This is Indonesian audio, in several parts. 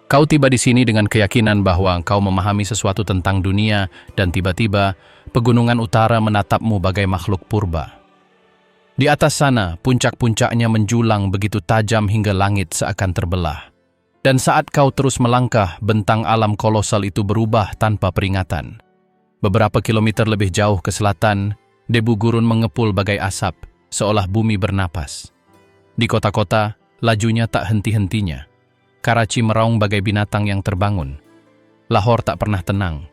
Kau tiba di sini dengan keyakinan bahwa kau memahami sesuatu tentang dunia dan tiba-tiba pegunungan utara menatapmu bagai makhluk purba. Di atas sana, puncak-puncaknya menjulang begitu tajam hingga langit seakan terbelah. Dan saat kau terus melangkah, bentang alam kolosal itu berubah tanpa peringatan. Beberapa kilometer lebih jauh ke selatan, debu gurun mengepul bagai asap, seolah bumi bernapas. Di kota-kota, lajunya tak henti-hentinya. Karachi meraung bagai binatang yang terbangun. Lahore tak pernah tenang.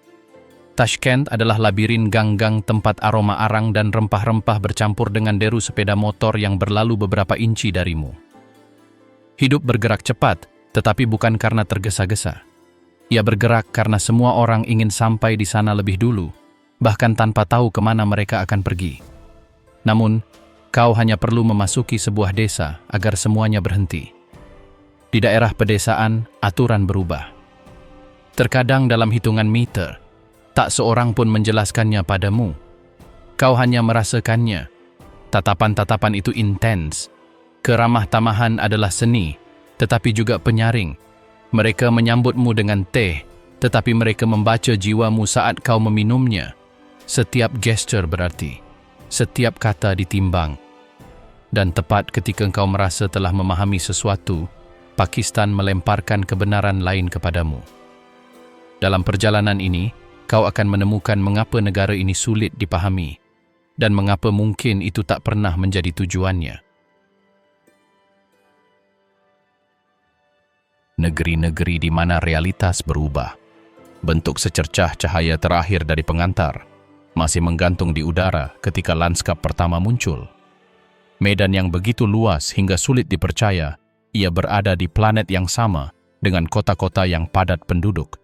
Tashkent adalah labirin gang-gang tempat aroma arang dan rempah-rempah bercampur dengan deru sepeda motor yang berlalu beberapa inci darimu. Hidup bergerak cepat, tetapi bukan karena tergesa-gesa. Ia bergerak karena semua orang ingin sampai di sana lebih dulu, bahkan tanpa tahu kemana mereka akan pergi. Namun, kau hanya perlu memasuki sebuah desa agar semuanya berhenti. Di daerah pedesaan, aturan berubah. Terkadang dalam hitungan meter, tak seorang pun menjelaskannya padamu. Kau hanya merasakannya. Tatapan-tatapan itu intens. Keramah tamahan adalah seni, tetapi juga penyaring. Mereka menyambutmu dengan teh, tetapi mereka membaca jiwamu saat kau meminumnya. Setiap gesture berarti, setiap kata ditimbang. Dan tepat ketika engkau merasa telah memahami sesuatu, Pakistan melemparkan kebenaran lain kepadamu. Dalam perjalanan ini, kau akan menemukan mengapa negara ini sulit dipahami dan mengapa mungkin itu tak pernah menjadi tujuannya. Negeri-negeri di mana realitas berubah. Bentuk secercah cahaya terakhir dari pengantar masih menggantung di udara ketika lanskap pertama muncul. Medan yang begitu luas hingga sulit dipercaya ia berada di planet yang sama dengan kota-kota yang padat penduduk.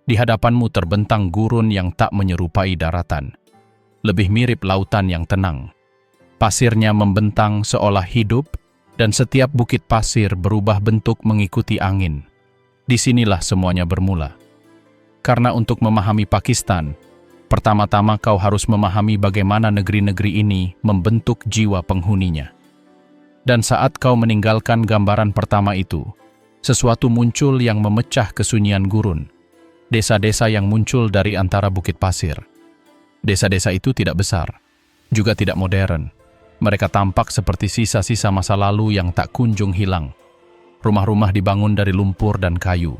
Di hadapanmu terbentang gurun yang tak menyerupai daratan. Lebih mirip lautan yang tenang. Pasirnya membentang seolah hidup dan setiap bukit pasir berubah bentuk mengikuti angin. Disinilah semuanya bermula. Karena untuk memahami Pakistan, pertama-tama kau harus memahami bagaimana negeri-negeri ini membentuk jiwa penghuninya. Dan saat kau meninggalkan gambaran pertama itu, sesuatu muncul yang memecah kesunyian gurun. Desa-desa yang muncul dari antara bukit pasir. Desa-desa itu tidak besar, juga tidak modern. Mereka tampak seperti sisa-sisa masa lalu yang tak kunjung hilang. Rumah-rumah dibangun dari lumpur dan kayu.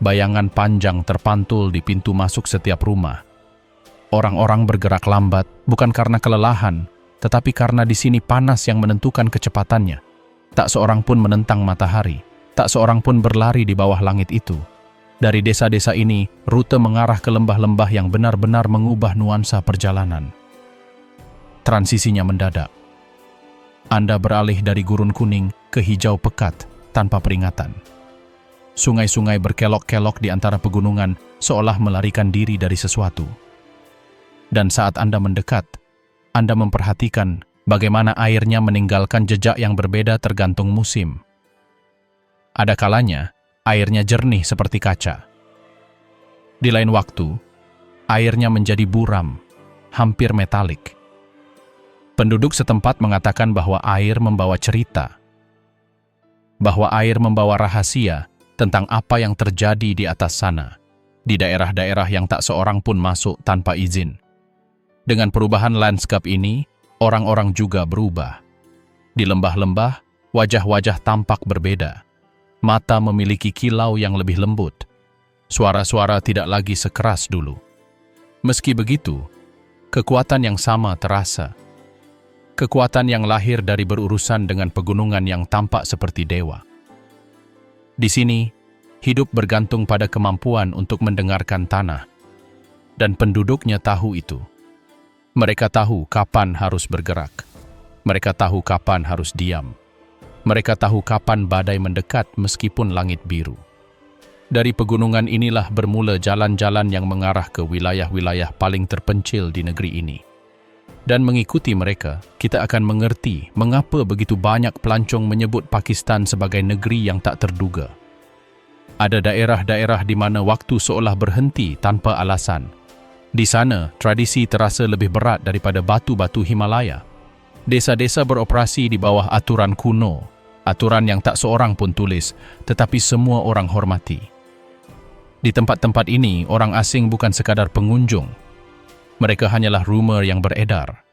Bayangan panjang terpantul di pintu masuk setiap rumah. Orang-orang bergerak lambat, bukan karena kelelahan, tetapi karena di sini panas yang menentukan kecepatannya. Tak seorang pun menentang matahari, tak seorang pun berlari di bawah langit itu. Dari desa-desa ini, rute mengarah ke lembah-lembah yang benar-benar mengubah nuansa perjalanan. Transisinya mendadak. Anda beralih dari gurun kuning ke hijau pekat tanpa peringatan. Sungai-sungai berkelok-kelok di antara pegunungan seolah melarikan diri dari sesuatu. Dan saat Anda mendekat, Anda memperhatikan bagaimana airnya meninggalkan jejak yang berbeda tergantung musim. Ada kalanya, airnya jernih seperti kaca. Di lain waktu, airnya menjadi buram, hampir metalik. Penduduk setempat mengatakan bahwa air membawa cerita, bahwa air membawa rahasia tentang apa yang terjadi di atas sana, di daerah-daerah yang tak seorang pun masuk tanpa izin. Dengan perubahan lanskap ini, orang-orang juga berubah. Di lembah-lembah, wajah-wajah tampak berbeda. Mata memiliki kilau yang lebih lembut. Suara-suara tidak lagi sekeras dulu. Meski begitu, kekuatan yang sama terasa. Kekuatan yang lahir dari berurusan dengan pegunungan yang tampak seperti dewa. Di sini, hidup bergantung pada kemampuan untuk mendengarkan tanah. Dan penduduknya tahu itu. Mereka tahu kapan harus bergerak. Mereka tahu kapan harus diam. Mereka tahu kapan badai mendekat meskipun langit biru. Dari pegunungan inilah bermula jalan-jalan yang mengarah ke wilayah-wilayah paling terpencil di negeri ini. Dan mengikuti mereka, kita akan mengerti mengapa begitu banyak pelancong menyebut Pakistan sebagai negeri yang tak terduga. Ada daerah-daerah di mana waktu seolah berhenti tanpa alasan. Di sana, tradisi terasa lebih berat daripada batu-batu Himalaya. Desa-desa beroperasi di bawah aturan kuno. Aturan yang tak seorang pun tulis, tetapi semua orang hormati. Di tempat-tempat ini, orang asing bukan sekadar pengunjung. Mereka hanyalah rumor yang beredar.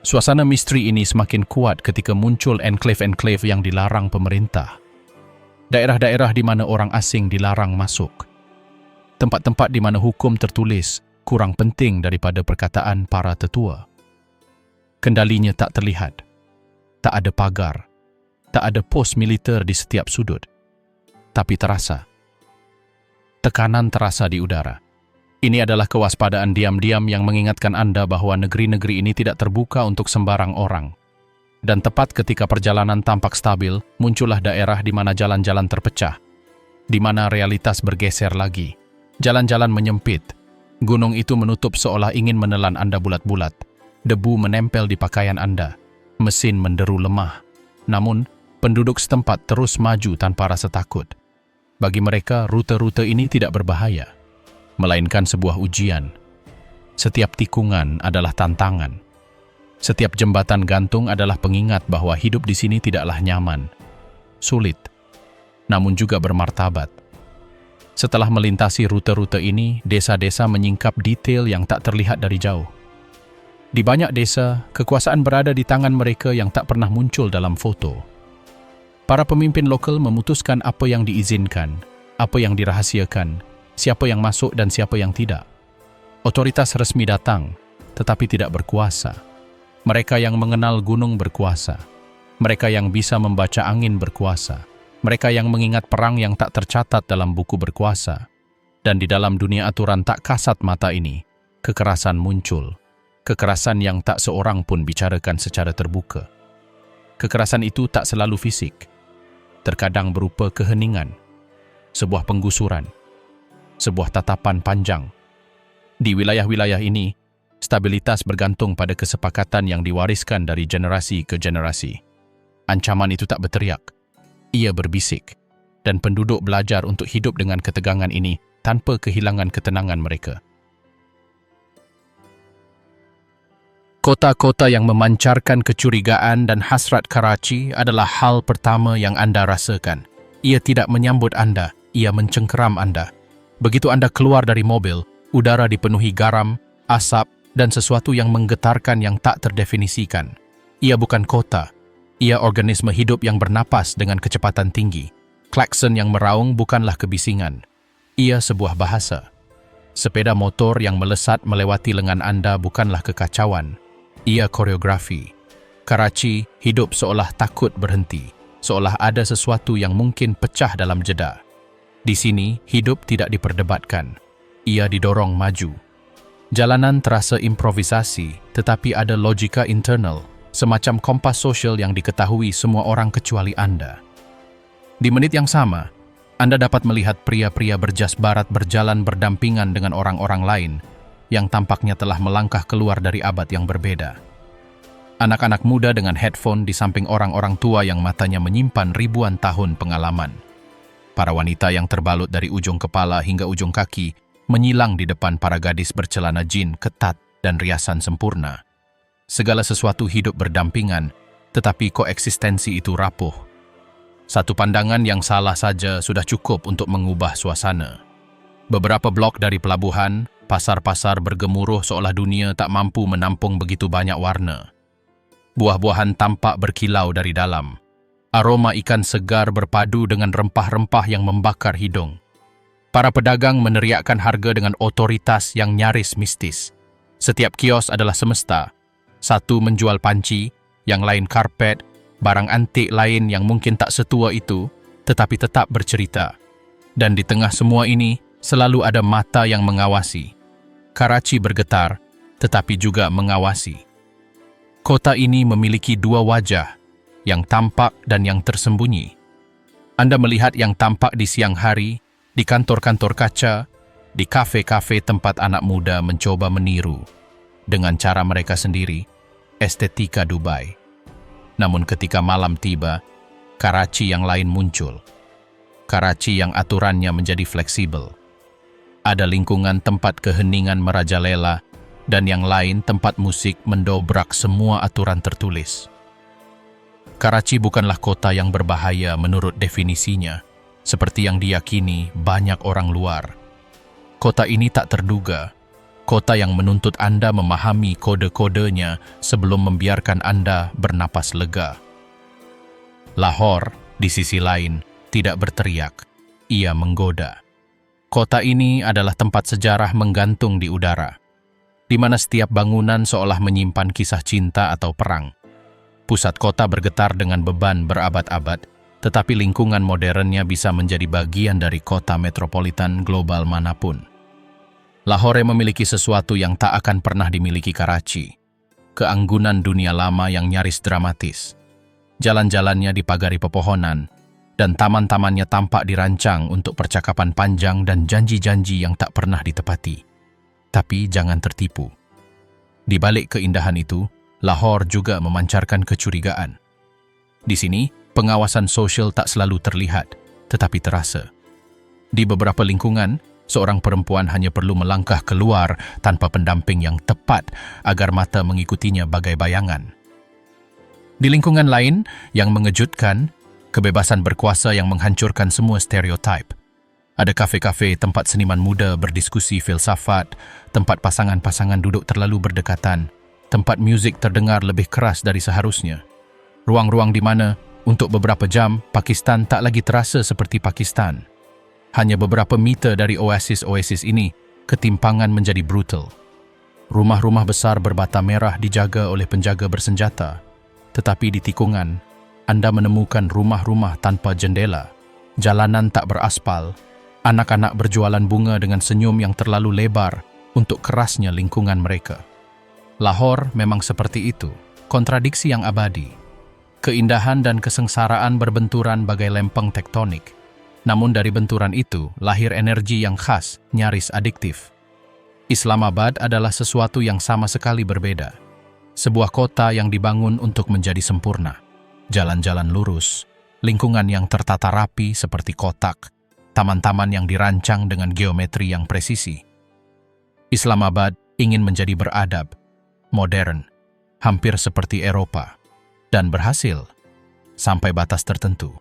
Suasana misteri ini semakin kuat ketika muncul enklave-enklave yang dilarang pemerintah. Daerah-daerah di mana orang asing dilarang masuk. Tempat-tempat di mana hukum tertulis kurang penting daripada perkataan para tetua. Kendalinya tak terlihat. Tak ada pagar. Tak ada pos militer di setiap sudut. Tapi terasa. Tekanan terasa di udara. Ini adalah kewaspadaan diam-diam yang mengingatkan Anda bahwa negeri-negeri ini tidak terbuka untuk sembarang orang. Dan tepat ketika perjalanan tampak stabil, muncullah daerah di mana jalan-jalan terpecah. Di mana realitas bergeser lagi. Jalan-jalan menyempit. Gunung itu menutup seolah ingin menelan Anda bulat-bulat. Debu menempel di pakaian Anda. Mesin menderu lemah. Namun, penduduk setempat terus maju tanpa rasa takut. Bagi mereka, rute-rute ini tidak berbahaya, melainkan sebuah ujian. Setiap tikungan adalah tantangan. Setiap jembatan gantung adalah pengingat bahwa hidup di sini tidaklah nyaman, sulit, namun juga bermartabat. Setelah melintasi rute-rute ini, desa-desa menyingkap detail yang tak terlihat dari jauh. Di banyak desa, kekuasaan berada di tangan mereka yang tak pernah muncul dalam foto. Para pemimpin lokal memutuskan apa yang diizinkan, apa yang dirahasiakan, siapa yang masuk dan siapa yang tidak. Otoritas resmi datang, tetapi tidak berkuasa. Mereka yang mengenal gunung berkuasa. Mereka yang bisa membaca angin berkuasa. Mereka yang mengingat perang yang tak tercatat dalam buku berkuasa. Dan di dalam dunia aturan tak kasat mata ini, kekerasan muncul. Kekerasan yang tak seorang pun bicarakan secara terbuka. Kekerasan itu tak selalu fisik. Terkadang berupa keheningan, sebuah penggusuran, sebuah tatapan panjang. Di wilayah-wilayah ini, stabilitas bergantung pada kesepakatan yang diwariskan dari generasi ke generasi. Ancaman itu tak berteriak, ia berbisik, dan penduduk belajar untuk hidup dengan ketegangan ini tanpa kehilangan ketenangan mereka. Kota-kota yang memancarkan kecurigaan dan hasrat Karachi adalah hal pertama yang Anda rasakan. Ia tidak menyambut Anda, ia mencengkeram Anda. Begitu Anda keluar dari mobil, udara dipenuhi garam, asap, dan sesuatu yang menggetarkan yang tak terdefinisikan. Ia bukan kota, ia organisme hidup yang bernapas dengan kecepatan tinggi. Klakson yang meraung bukanlah kebisingan, ia sebuah bahasa. Sepeda motor yang melesat melewati lengan Anda bukanlah kekacauan. Ia koreografi. Karachi hidup seolah takut berhenti, seolah ada sesuatu yang mungkin pecah dalam jeda. Di sini, hidup tidak diperdebatkan. Ia didorong maju. Jalanan terasa improvisasi, tetapi ada logika internal, semacam kompas sosial yang diketahui semua orang kecuali Anda. Di menit yang sama, Anda dapat melihat pria-pria berjas barat berjalan berdampingan dengan orang-orang lain, yang tampaknya telah melangkah keluar dari abad yang berbeda. Anak-anak muda dengan headphone di samping orang-orang tua yang matanya menyimpan ribuan tahun pengalaman. Para wanita yang terbalut dari ujung kepala hingga ujung kaki menyilang di depan para gadis bercelana jin ketat dan riasan sempurna. Segala sesuatu hidup berdampingan, tetapi koeksistensi itu rapuh. Satu pandangan yang salah saja sudah cukup untuk mengubah suasana. Beberapa blok dari pelabuhan, pasar-pasar bergemuruh seolah dunia tak mampu menampung begitu banyak warna. Buah-buahan tampak berkilau dari dalam. Aroma ikan segar berpadu dengan rempah-rempah yang membakar hidung. Para pedagang meneriakkan harga dengan otoritas yang nyaris mistis. Setiap kios adalah semesta. Satu menjual panci, yang lain karpet, barang antik lain yang mungkin tak setua itu, tetapi tetap bercerita. Dan di tengah semua ini, selalu ada mata yang mengawasi. Karachi bergetar, tetapi juga mengawasi. Kota ini memiliki dua wajah, yang tampak dan yang tersembunyi. Anda melihat yang tampak di siang hari, di kantor-kantor kaca, di kafe-kafe tempat anak muda mencoba meniru, dengan cara mereka sendiri, estetika Dubai. Namun ketika malam tiba, Karachi yang lain muncul. Karachi yang aturannya menjadi fleksibel. Ada lingkungan tempat keheningan merajalela, dan yang lain tempat musik mendobrak semua aturan tertulis. Karachi bukanlah kota yang berbahaya menurut definisinya, seperti yang diyakini banyak orang luar. Kota ini tak terduga, kota yang menuntut Anda memahami kode-kodenya sebelum membiarkan Anda bernapas lega. Lahore, di sisi lain, tidak berteriak, ia menggoda. Kota ini adalah tempat sejarah menggantung di udara, di mana setiap bangunan seolah menyimpan kisah cinta atau perang. Pusat kota bergetar dengan beban berabad-abad, tetapi lingkungan modernnya bisa menjadi bagian dari kota metropolitan global manapun. Lahore memiliki sesuatu yang tak akan pernah dimiliki Karachi. Keanggunan dunia lama yang nyaris dramatis. Jalan-jalannya dipagari pepohonan, dan taman-tamannya tampak dirancang untuk percakapan panjang dan janji-janji yang tak pernah ditepati. Tapi jangan tertipu. Di balik keindahan itu, Lahore juga memancarkan kecurigaan. Di sini, pengawasan sosial tak selalu terlihat, tetapi terasa. Di beberapa lingkungan, seorang perempuan hanya perlu melangkah keluar tanpa pendamping yang tepat agar mata mengikutinya bagai bayangan. Di lingkungan lain, yang mengejutkan, kebebasan berkuasa yang menghancurkan semua stereotip. Ada kafe-kafe tempat seniman muda berdiskusi filsafat, tempat pasangan-pasangan duduk terlalu berdekatan, tempat muzik terdengar lebih keras dari seharusnya. Ruang-ruang di mana, untuk beberapa jam, Pakistan tak lagi terasa seperti Pakistan. Hanya beberapa meter dari oasis-oasis ini, ketimpangan menjadi brutal. Rumah-rumah besar berbata merah dijaga oleh penjaga bersenjata. Tetapi di tikungan, Anda menemukan rumah-rumah tanpa jendela, jalanan tak beraspal, anak-anak berjualan bunga dengan senyum yang terlalu lebar untuk kerasnya lingkungan mereka. Lahore memang seperti itu, kontradiksi yang abadi. Keindahan dan kesengsaraan berbenturan bagai lempeng tektonik. Namun dari benturan itu, lahir energi yang khas, nyaris adiktif. Islamabad adalah sesuatu yang sama sekali berbeda. Sebuah kota yang dibangun untuk menjadi sempurna. Jalan-jalan lurus, lingkungan yang tertata rapi seperti kotak, taman-taman yang dirancang dengan geometri yang presisi. Islamabad ingin menjadi beradab, modern, hampir seperti Eropa, dan berhasil sampai batas tertentu.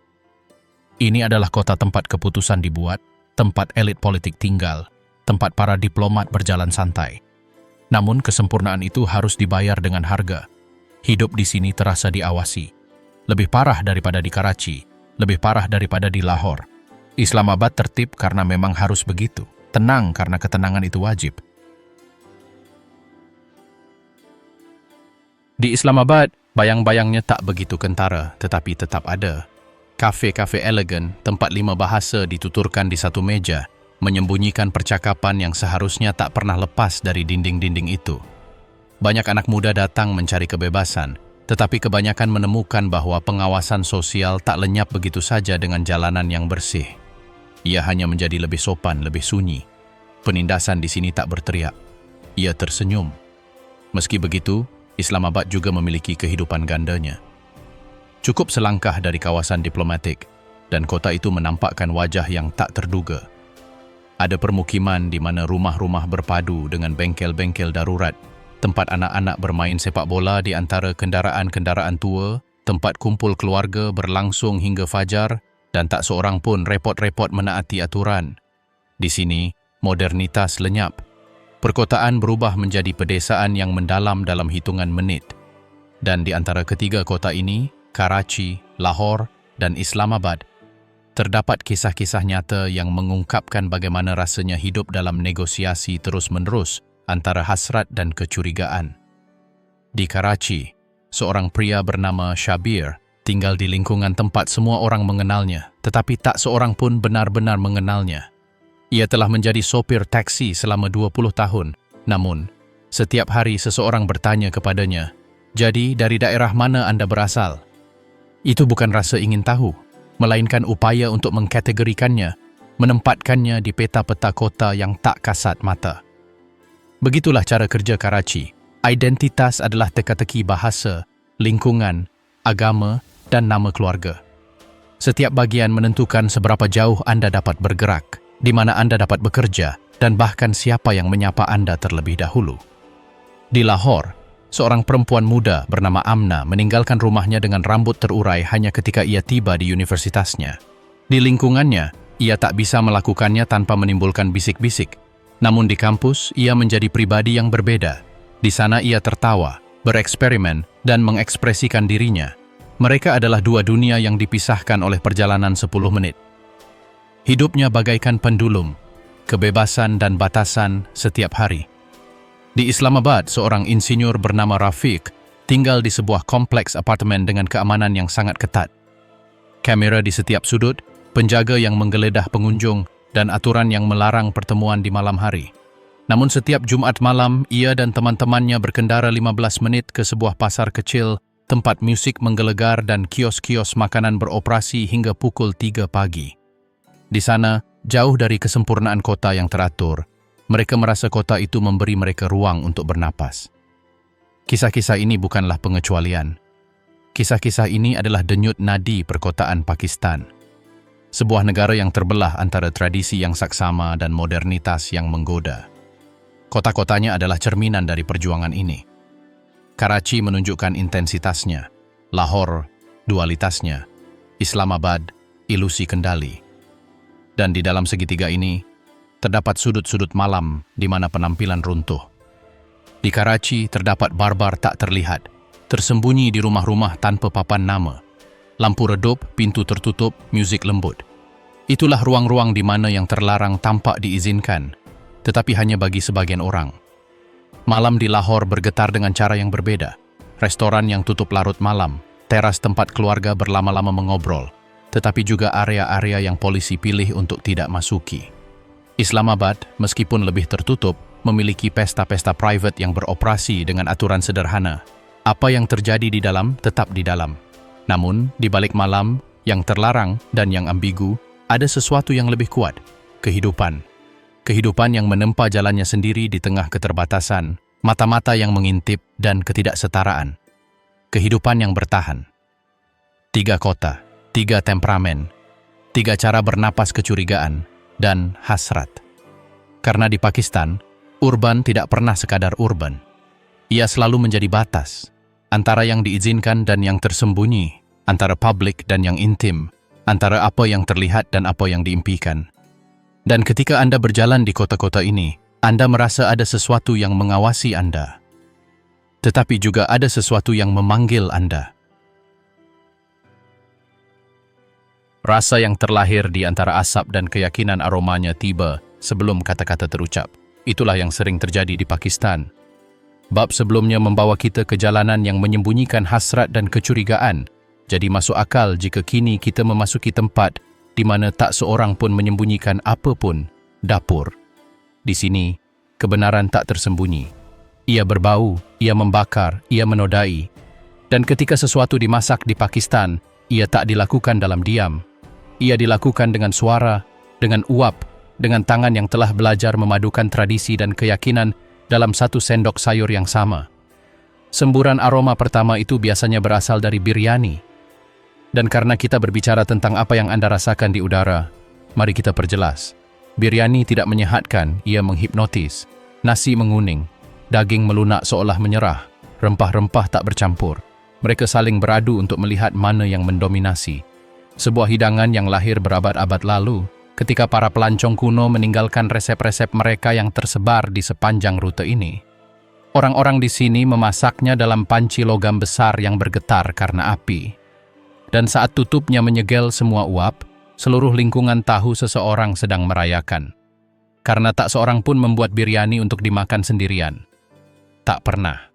Ini adalah kota tempat keputusan dibuat, tempat elit politik tinggal, tempat para diplomat berjalan santai. Namun kesempurnaan itu harus dibayar dengan harga. Hidup di sini terasa diawasi. Lebih parah daripada di Karachi, lebih parah daripada di Lahore. Islamabad tertib karena memang harus begitu, tenang karena ketenangan itu wajib. Di Islamabad, bayang-bayangnya tak begitu kentara, tetapi tetap ada. Kafe-kafe elegan, tempat 5 bahasa dituturkan di satu meja, menyembunyikan percakapan yang seharusnya tak pernah lepas dari dinding-dinding itu. Banyak anak muda datang mencari kebebasan, tetapi kebanyakan menemukan bahwa pengawasan sosial tak lenyap begitu saja dengan jalanan yang bersih. Ia hanya menjadi lebih sopan, lebih sunyi. Penindasan di sini tak berteriak. Ia tersenyum. Meski begitu, Islamabad juga memiliki kehidupan gandanya. Cukup selangkah dari kawasan diplomatik, dan kota itu menampakkan wajah yang tak terduga. Ada permukiman di mana rumah-rumah berpadu dengan bengkel-bengkel darurat, tempat anak-anak bermain sepak bola di antara kendaraan-kendaraan tua, tempat kumpul keluarga berlangsung hingga fajar, dan tak seorang pun repot-repot menaati aturan. Di sini, modernitas lenyap. Perkotaan berubah menjadi pedesaan yang mendalam dalam hitungan menit. Dan di antara ketiga kota ini, Karachi, Lahore, dan Islamabad, terdapat kisah-kisah nyata yang mengungkapkan bagaimana rasanya hidup dalam negosiasi terus-menerus antara hasrat dan kecurigaan. Di Karachi, seorang pria bernama Shabir tinggal di lingkungan tempat semua orang mengenalnya, tetapi tak seorang pun benar-benar mengenalnya. Ia telah menjadi sopir taksi selama 20 tahun. Namun, setiap hari seseorang bertanya kepadanya, "Jadi dari daerah mana Anda berasal?" Itu bukan rasa ingin tahu, melainkan upaya untuk mengkategorikannya, menempatkannya di peta-peta kota yang tak kasat mata. Begitulah cara kerja Karachi. Identitas adalah teka-teki bahasa, lingkungan, agama, dan nama keluarga. Setiap bagian menentukan seberapa jauh Anda dapat bergerak, di mana Anda dapat bekerja, dan bahkan siapa yang menyapa Anda terlebih dahulu. Di Lahore, Seorang perempuan muda bernama Amna meninggalkan rumahnya dengan rambut terurai hanya ketika ia tiba di universitasnya. Di lingkungannya, ia tak bisa melakukannya tanpa menimbulkan bisik-bisik. Namun di kampus, ia menjadi pribadi yang berbeda. Di sana ia tertawa, bereksperimen, dan mengekspresikan dirinya. Mereka adalah dua dunia yang dipisahkan oleh perjalanan 10 menit. Hidupnya bagaikan pendulum, kebebasan dan batasan setiap hari. Di Islamabad, seorang insinyur bernama Rafiq tinggal di sebuah kompleks apartemen dengan keamanan yang sangat ketat. Kamera di setiap sudut, penjaga yang menggeledah pengunjung, dan aturan yang melarang pertemuan di malam hari. Namun setiap Jumat malam, ia dan teman-temannya berkendara 15 menit ke sebuah pasar kecil, tempat musik menggelegar dan kios-kios makanan beroperasi hingga pukul 3 pagi. Di sana, jauh dari kesempurnaan kota yang teratur, mereka merasa kota itu memberi mereka ruang untuk bernapas. Kisah-kisah ini bukanlah pengecualian. Kisah-kisah ini adalah denyut nadi perkotaan Pakistan. Sebuah negara yang terbelah antara tradisi yang saksama dan modernitas yang menggoda. Kota-kotanya adalah cerminan dari perjuangan ini. Karachi menunjukkan intensitasnya, Lahore, dualitasnya, Islamabad, ilusi kendali. Dan di dalam segitiga ini, terdapat sudut-sudut malam di mana penampilan runtuh. Di Karachi terdapat barbar tak terlihat, tersembunyi di rumah-rumah tanpa papan nama. Lampu redup, pintu tertutup, musik lembut. Itulah ruang-ruang di mana yang terlarang tampak diizinkan, tetapi hanya bagi sebagian orang. Malam di Lahore bergetar dengan cara yang berbeda. Restoran yang tutup larut malam, teras tempat keluarga berlama-lama mengobrol, tetapi juga area-area yang polisi pilih untuk tidak masuki. Islamabad, meskipun lebih tertutup, memiliki pesta-pesta private yang beroperasi dengan aturan sederhana. Apa yang terjadi di dalam, tetap di dalam. Namun, di balik malam, yang terlarang dan yang ambigu, ada sesuatu yang lebih kuat, kehidupan. Kehidupan yang menempa jalannya sendiri di tengah keterbatasan, mata-mata yang mengintip dan ketidaksetaraan. Kehidupan yang bertahan. 3 kota, 3 temperamen, 3 cara bernapas kecurigaan, dan hasrat. Karena di Pakistan, urban tidak pernah sekadar urban. Ia selalu menjadi batas, antara yang diizinkan dan yang tersembunyi, antara publik dan yang intim, antara apa yang terlihat dan apa yang diimpikan. Dan ketika Anda berjalan di kota-kota ini, Anda merasa ada sesuatu yang mengawasi Anda. Tetapi juga ada sesuatu yang memanggil Anda. Rasa yang terlahir di antara asap dan keyakinan aromanya tiba sebelum kata-kata terucap. Itulah yang sering terjadi di Pakistan. Bab sebelumnya membawa kita ke jalanan yang menyembunyikan hasrat dan kecurigaan. Jadi masuk akal jika kini kita memasuki tempat di mana tak seorang pun menyembunyikan apapun, dapur. Di sini, kebenaran tak tersembunyi. Ia berbau, ia membakar, ia menodai. Dan ketika sesuatu dimasak di Pakistan, ia tak dilakukan dalam diam. Ia dilakukan dengan suara, dengan uap, dengan tangan yang telah belajar memadukan tradisi dan keyakinan dalam satu sendok sayur yang sama. Semburan aroma pertama itu biasanya berasal dari biryani. Dan karena kita berbicara tentang apa yang Anda rasakan di udara, mari kita perjelas. Biryani tidak menyehatkan, ia menghipnotis. Nasi menguning, daging melunak seolah menyerah, rempah-rempah tak bercampur. Mereka saling beradu untuk melihat mana yang mendominasi. Sebuah hidangan yang lahir berabad-abad lalu, ketika para pelancong kuno meninggalkan resep-resep mereka yang tersebar di sepanjang rute ini. Orang-orang di sini memasaknya dalam panci logam besar yang bergetar karena api. Dan saat tutupnya menyegel semua uap, seluruh lingkungan tahu seseorang sedang merayakan. Karena tak seorang pun membuat biryani untuk dimakan sendirian. Tak pernah.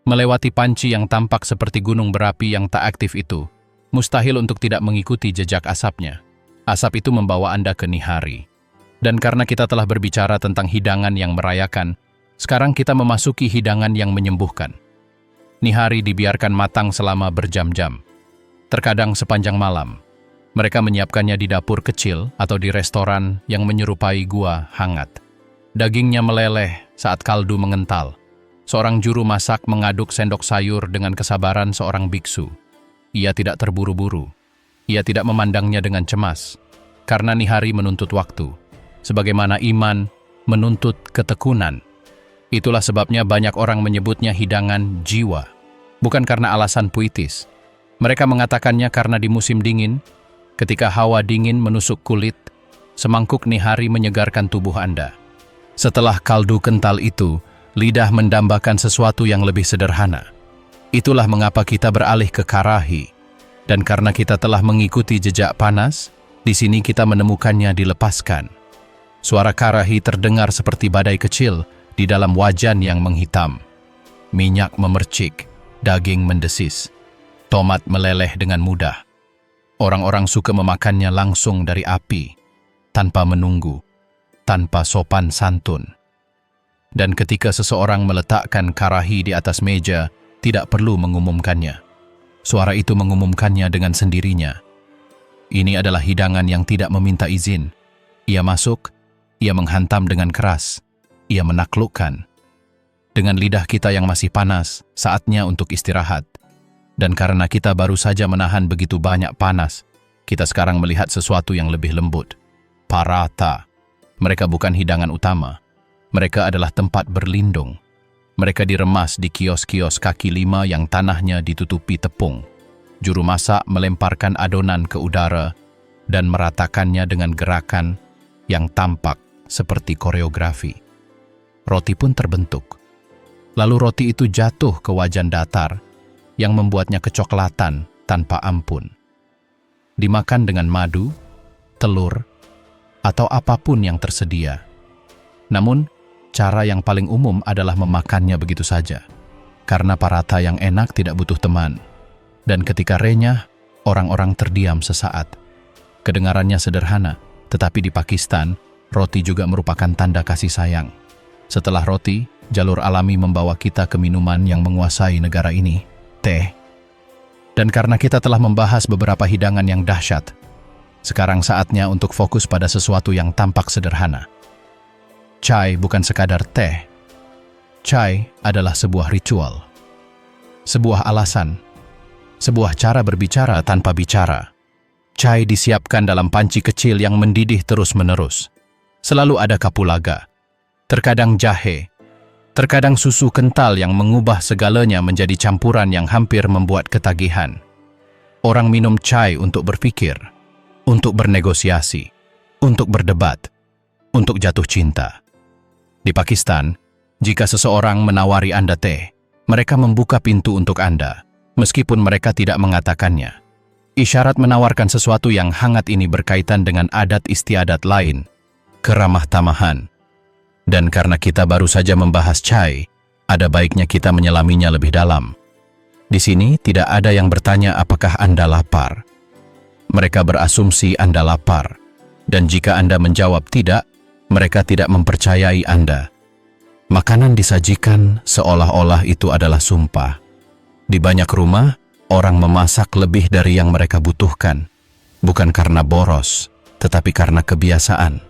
Melewati panci yang tampak seperti gunung berapi yang tak aktif itu, mustahil untuk tidak mengikuti jejak asapnya. Asap itu membawa Anda ke nihari. Dan karena kita telah berbicara tentang hidangan yang merayakan, sekarang kita memasuki hidangan yang menyembuhkan. Nihari dibiarkan matang selama berjam-jam. Terkadang sepanjang malam. Mereka menyiapkannya di dapur kecil atau di restoran yang menyerupai gua hangat. Dagingnya meleleh saat kaldu mengental. Seorang juru masak mengaduk sendok sayur dengan kesabaran seorang biksu. Ia tidak terburu-buru. Ia tidak memandangnya dengan cemas. Karena nihari menuntut waktu. Sebagaimana iman menuntut ketekunan. Itulah sebabnya banyak orang menyebutnya hidangan jiwa, bukan karena alasan puitis. Mereka mengatakannya karena di musim dingin, ketika hawa dingin menusuk kulit, semangkuk nihari menyegarkan tubuh Anda. Setelah kaldu kental itu, lidah mendambakan sesuatu yang lebih sederhana. Itulah mengapa kita beralih ke karahi. Dan karena kita telah mengikuti jejak panas, di sini kita menemukannya dilepaskan. Suara karahi terdengar seperti badai kecil di dalam wajan yang menghitam. Minyak memercik, daging mendesis, tomat meleleh dengan mudah. Orang-orang suka memakannya langsung dari api, tanpa menunggu, tanpa sopan santun. Dan ketika seseorang meletakkan karahi di atas meja, tidak perlu mengumumkannya. Suara itu mengumumkannya dengan sendirinya. Ini adalah hidangan yang tidak meminta izin. Ia masuk, ia menghantam dengan keras, ia menaklukkan. Dengan lidah kita yang masih panas, saatnya untuk istirahat. Dan karena kita baru saja menahan begitu banyak panas, kita sekarang melihat sesuatu yang lebih lembut. Paratha. Mereka bukan hidangan utama. Mereka adalah tempat berlindung. Mereka diremas di kios-kios kaki lima yang tanahnya ditutupi tepung. Juru masak melemparkan adonan ke udara dan meratakannya dengan gerakan yang tampak seperti koreografi. Roti pun terbentuk. Lalu roti itu jatuh ke wajan datar yang membuatnya kecoklatan tanpa ampun. Dimakan dengan madu, telur, atau apapun yang tersedia. Namun, cara yang paling umum adalah memakannya begitu saja. Karena paratha yang enak tidak butuh teman. Dan ketika renyah, orang-orang terdiam sesaat. Kedengarannya sederhana, tetapi di Pakistan, roti juga merupakan tanda kasih sayang. Setelah roti, jalur alami membawa kita ke minuman yang menguasai negara ini, teh. Dan karena kita telah membahas beberapa hidangan yang dahsyat, sekarang saatnya untuk fokus pada sesuatu yang tampak sederhana. Chai bukan sekadar teh. Chai adalah sebuah ritual, sebuah alasan, sebuah cara berbicara tanpa bicara. Chai disiapkan dalam panci kecil yang mendidih terus-menerus. Selalu ada kapulaga, terkadang jahe, terkadang susu kental yang mengubah segalanya menjadi campuran yang hampir membuat ketagihan. Orang minum chai untuk berpikir, untuk bernegosiasi, untuk berdebat, untuk jatuh cinta. Di Pakistan, jika seseorang menawari Anda teh, mereka membuka pintu untuk Anda, meskipun mereka tidak mengatakannya. Isyarat menawarkan sesuatu yang hangat ini berkaitan dengan adat istiadat lain, keramah tamahan. Dan karena kita baru saja membahas chai, ada baiknya kita menyelaminya lebih dalam. Di sini tidak ada yang bertanya apakah Anda lapar. Mereka berasumsi Anda lapar. Dan jika Anda menjawab tidak, mereka tidak mempercayai Anda. Makanan disajikan seolah-olah itu adalah sumpah. Di banyak rumah, orang memasak lebih dari yang mereka butuhkan. Bukan karena boros, tetapi karena kebiasaan.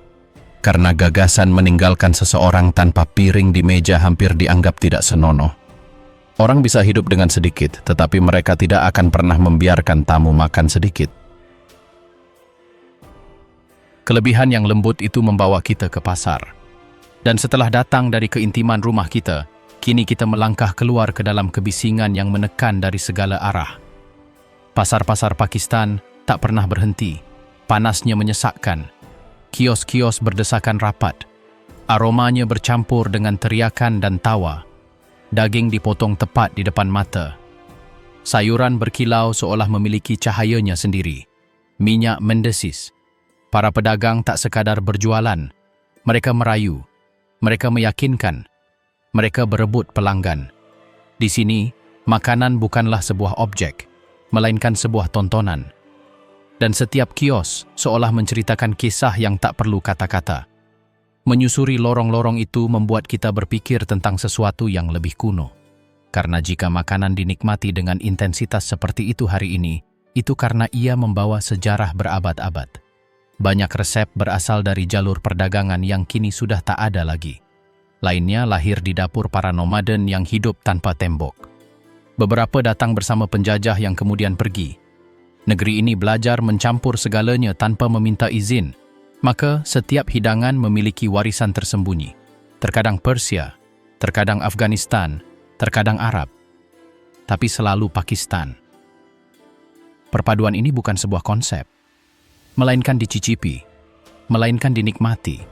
Karena gagasan meninggalkan seseorang tanpa piring di meja hampir dianggap tidak senonoh. Orang bisa hidup dengan sedikit, tetapi mereka tidak akan pernah membiarkan tamu makan sedikit. Kelebihan yang lembut itu membawa kita ke pasar. Dan setelah datang dari keintiman rumah kita, kini kita melangkah keluar ke dalam kebisingan yang menekan dari segala arah. Pasar-pasar Pakistan tak pernah berhenti. Panasnya menyesakkan. Kios-kios berdesakan rapat. Aromanya bercampur dengan teriakan dan tawa. Daging dipotong tepat di depan mata. Sayuran berkilau seolah memiliki cahayanya sendiri. Minyak mendesis. Para pedagang tak sekadar berjualan. Mereka merayu. Mereka meyakinkan. Mereka berebut pelanggan. Di sini, makanan bukanlah sebuah objek, melainkan sebuah tontonan. Dan setiap kios seolah menceritakan kisah yang tak perlu kata-kata. Menyusuri lorong-lorong itu membuat kita berpikir tentang sesuatu yang lebih kuno. Karena jika makanan dinikmati dengan intensitas seperti itu hari ini, itu karena ia membawa sejarah berabad-abad. Banyak resep berasal dari jalur perdagangan yang kini sudah tak ada lagi. Lainnya lahir di dapur para nomaden yang hidup tanpa tembok. Beberapa datang bersama penjajah yang kemudian pergi. Negeri ini belajar mencampur segalanya tanpa meminta izin. Maka setiap hidangan memiliki warisan tersembunyi. Terkadang Persia, terkadang Afghanistan, terkadang Arab, tapi selalu Pakistan. Perpaduan ini bukan sebuah konsep, melainkan dicicipi, melainkan dinikmati.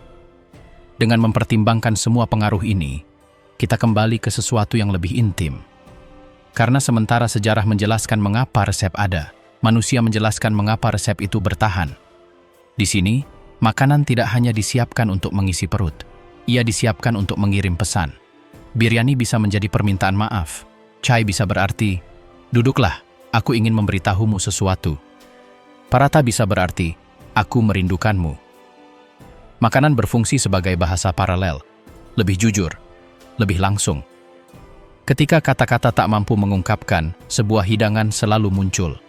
Dengan mempertimbangkan semua pengaruh ini, kita kembali ke sesuatu yang lebih intim. Karena sementara sejarah menjelaskan mengapa resep ada, manusia menjelaskan mengapa resep itu bertahan. Di sini, makanan tidak hanya disiapkan untuk mengisi perut, ia disiapkan untuk mengirim pesan. Biryani bisa menjadi permintaan maaf, chai bisa berarti, duduklah, aku ingin memberitahumu sesuatu. Paratha bisa berarti, aku merindukanmu. Makanan berfungsi sebagai bahasa paralel, lebih jujur, lebih langsung. Ketika kata-kata tak mampu mengungkapkan, sebuah hidangan selalu muncul.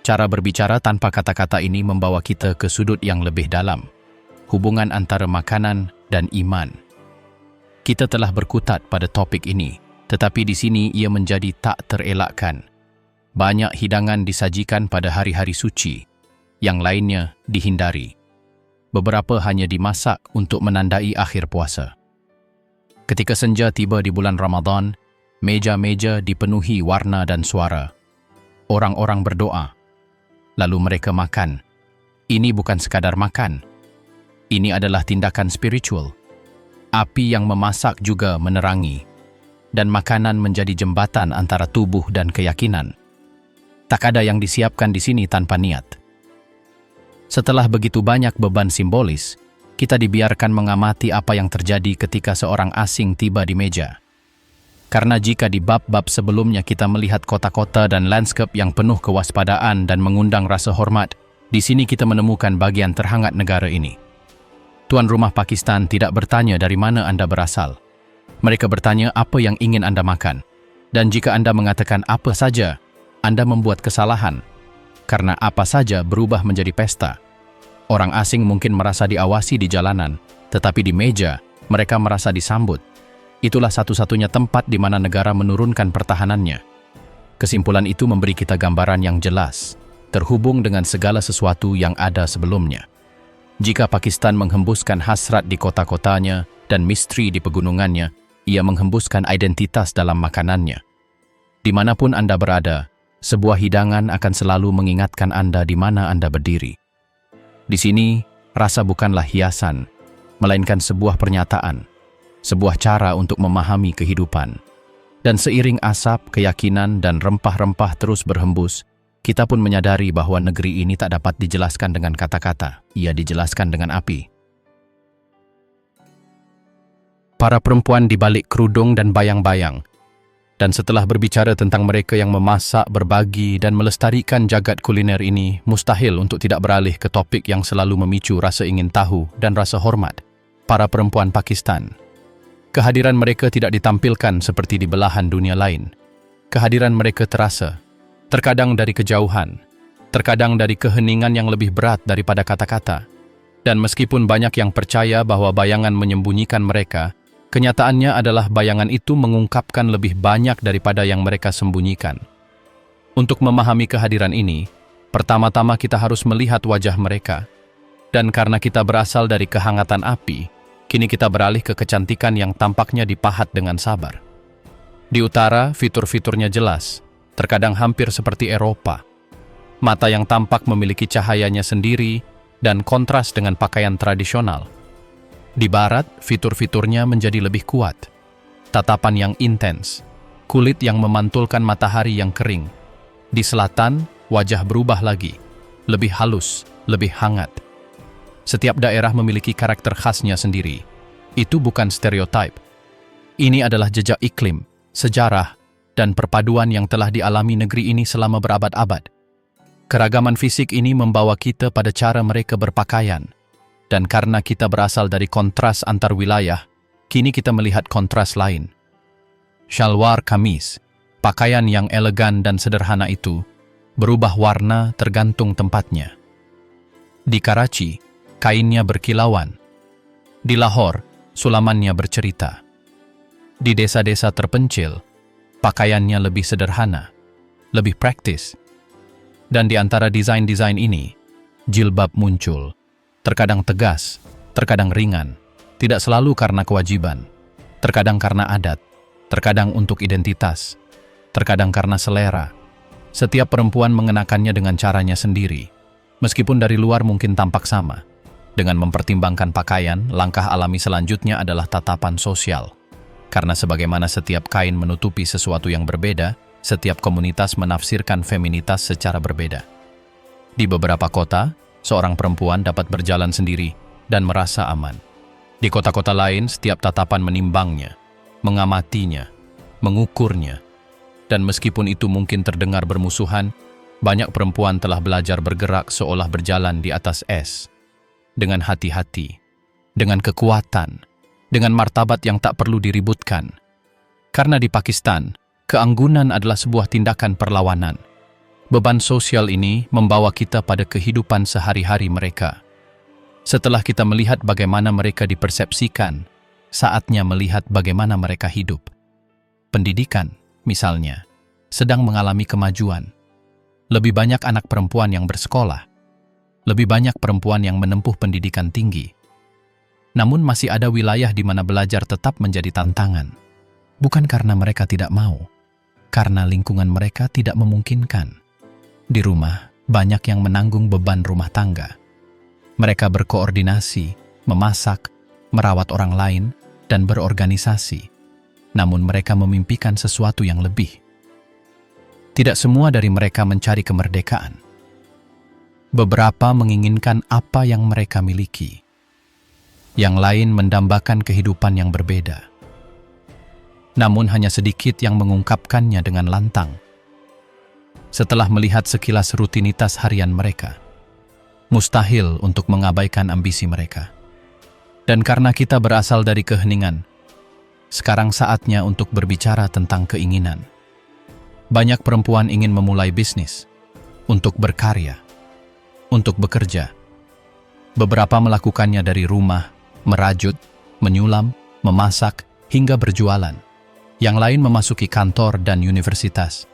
Cara berbicara tanpa kata-kata ini membawa kita ke sudut yang lebih dalam, hubungan antara makanan dan iman. Kita telah berkutat pada topik ini, tetapi di sini ia menjadi tak terelakkan. Banyak hidangan disajikan pada hari-hari suci, yang lainnya dihindari. Beberapa hanya dimasak untuk menandai akhir puasa. Ketika senja tiba di bulan Ramadan, meja-meja dipenuhi warna dan suara. Orang-orang berdoa, lalu mereka makan. Ini bukan sekadar makan. Ini adalah tindakan spiritual. Api yang memasak juga menerangi, dan makanan menjadi jembatan antara tubuh dan keyakinan. Tak ada yang disiapkan di sini tanpa niat. Setelah begitu banyak beban simbolis, kita dibiarkan mengamati apa yang terjadi ketika seorang asing tiba di meja. Karena jika di bab-bab sebelumnya kita melihat kota-kota dan landscape yang penuh kewaspadaan dan mengundang rasa hormat, di sini kita menemukan bagian terhangat negara ini. Tuan rumah Pakistan tidak bertanya dari mana Anda berasal. Mereka bertanya apa yang ingin Anda makan. Dan jika Anda mengatakan apa saja, Anda membuat kesalahan. Karena apa saja berubah menjadi pesta. Orang asing mungkin merasa diawasi di jalanan, tetapi di meja, mereka merasa disambut. Itulah satu-satunya tempat di mana negara menurunkan pertahanannya. Kesimpulan itu memberi kita gambaran yang jelas, terhubung dengan segala sesuatu yang ada sebelumnya. Jika Pakistan menghembuskan hasrat di kota-kotanya dan misteri di pegunungannya, ia menghembuskan identitas dalam makanannya. Dimanapun Anda berada, sebuah hidangan akan selalu mengingatkan Anda di mana Anda berdiri. Di sini, rasa bukanlah hiasan, melainkan sebuah pernyataan. Sebuah cara untuk memahami kehidupan. Dan seiring asap, keyakinan, dan rempah-rempah terus berhembus, kita pun menyadari bahwa negeri ini tak dapat dijelaskan dengan kata-kata, ia dijelaskan dengan api. Para perempuan di balik kerudung dan bayang-bayang. Dan setelah berbicara tentang mereka yang memasak, berbagi, dan melestarikan jagat kuliner ini, mustahil untuk tidak beralih ke topik yang selalu memicu rasa ingin tahu dan rasa hormat. Para perempuan Pakistan. Kehadiran mereka tidak ditampilkan seperti di belahan dunia lain. Kehadiran mereka terasa, terkadang dari kejauhan, terkadang dari keheningan yang lebih berat daripada kata-kata. Dan meskipun banyak yang percaya bahwa bayangan menyembunyikan mereka, kenyataannya adalah bayangan itu mengungkapkan lebih banyak daripada yang mereka sembunyikan. Untuk memahami kehadiran ini, pertama-tama kita harus melihat wajah mereka. Dan karena kita berasal dari kehangatan api, kini kita beralih ke kecantikan yang tampaknya dipahat dengan sabar. Di utara, fitur-fiturnya jelas, terkadang hampir seperti Eropa. Mata yang tampak memiliki cahayanya sendiri dan kontras dengan pakaian tradisional. Di barat, fitur-fiturnya menjadi lebih kuat. Tatapan yang intens, kulit yang memantulkan matahari yang kering. Di selatan, wajah berubah lagi, lebih halus, lebih hangat. Setiap daerah memiliki karakter khasnya sendiri. Itu bukan stereotip. Ini adalah jejak iklim, sejarah, dan perpaduan yang telah dialami negeri ini selama berabad-abad. Keragaman fisik ini membawa kita pada cara mereka berpakaian. Dan karena kita berasal dari kontras antar wilayah, kini kita melihat kontras lain. Shalwar kamis, pakaian yang elegan dan sederhana itu, berubah warna tergantung tempatnya. Di Karachi, kainnya berkilauan. Di Lahore, sulamannya bercerita. Di desa-desa terpencil, pakaiannya lebih sederhana, lebih praktis. Dan di antara desain-desain ini, jilbab muncul. Terkadang tegas, terkadang ringan. Tidak selalu karena kewajiban, Terkadang karena adat, terkadang untuk identitas, terkadang karena selera. Setiap perempuan mengenakannya dengan caranya sendiri, meskipun dari luar mungkin tampak sama. Dengan mempertimbangkan pakaian, langkah alami selanjutnya adalah tatapan sosial. Karena sebagaimana setiap kain menutupi sesuatu yang berbeda, setiap komunitas menafsirkan feminitas secara berbeda. Di beberapa kota, seorang perempuan dapat berjalan sendiri dan merasa aman. Di kota-kota lain, setiap tatapan menimbangnya, mengamatinya, mengukurnya. Dan meskipun itu mungkin terdengar bermusuhan, banyak perempuan telah belajar bergerak seolah berjalan di atas es. Dengan hati-hati, dengan kekuatan, dengan martabat yang tak perlu diributkan. Karena di Pakistan, keanggunan adalah sebuah tindakan perlawanan. Beban sosial ini membawa kita pada kehidupan sehari-hari mereka. Setelah kita melihat bagaimana mereka dipersepsikan, saatnya melihat bagaimana mereka hidup. Pendidikan, misalnya, sedang mengalami kemajuan. Lebih banyak anak perempuan yang bersekolah. Lebih banyak perempuan yang menempuh pendidikan tinggi. Namun masih ada wilayah di mana belajar tetap menjadi tantangan. Bukan karena mereka tidak mau, karena lingkungan mereka tidak memungkinkan. Di rumah, banyak yang menanggung beban rumah tangga. Mereka berkoordinasi, memasak, merawat orang lain, dan berorganisasi. Namun mereka memimpikan sesuatu yang lebih. Tidak semua dari mereka mencari kemerdekaan. Beberapa menginginkan apa yang mereka miliki. Yang lain mendambakan kehidupan yang berbeda. Namun hanya sedikit yang mengungkapkannya dengan lantang. Setelah melihat sekilas rutinitas harian mereka, mustahil untuk mengabaikan ambisi mereka. Dan karena kita berasal dari keheningan, sekarang saatnya untuk berbicara tentang keinginan. Banyak perempuan ingin memulai bisnis, untuk berkarya, untuk bekerja. Beberapa melakukannya dari rumah, merajut, menyulam, memasak, hingga berjualan. Yang lain memasuki kantor dan universitas.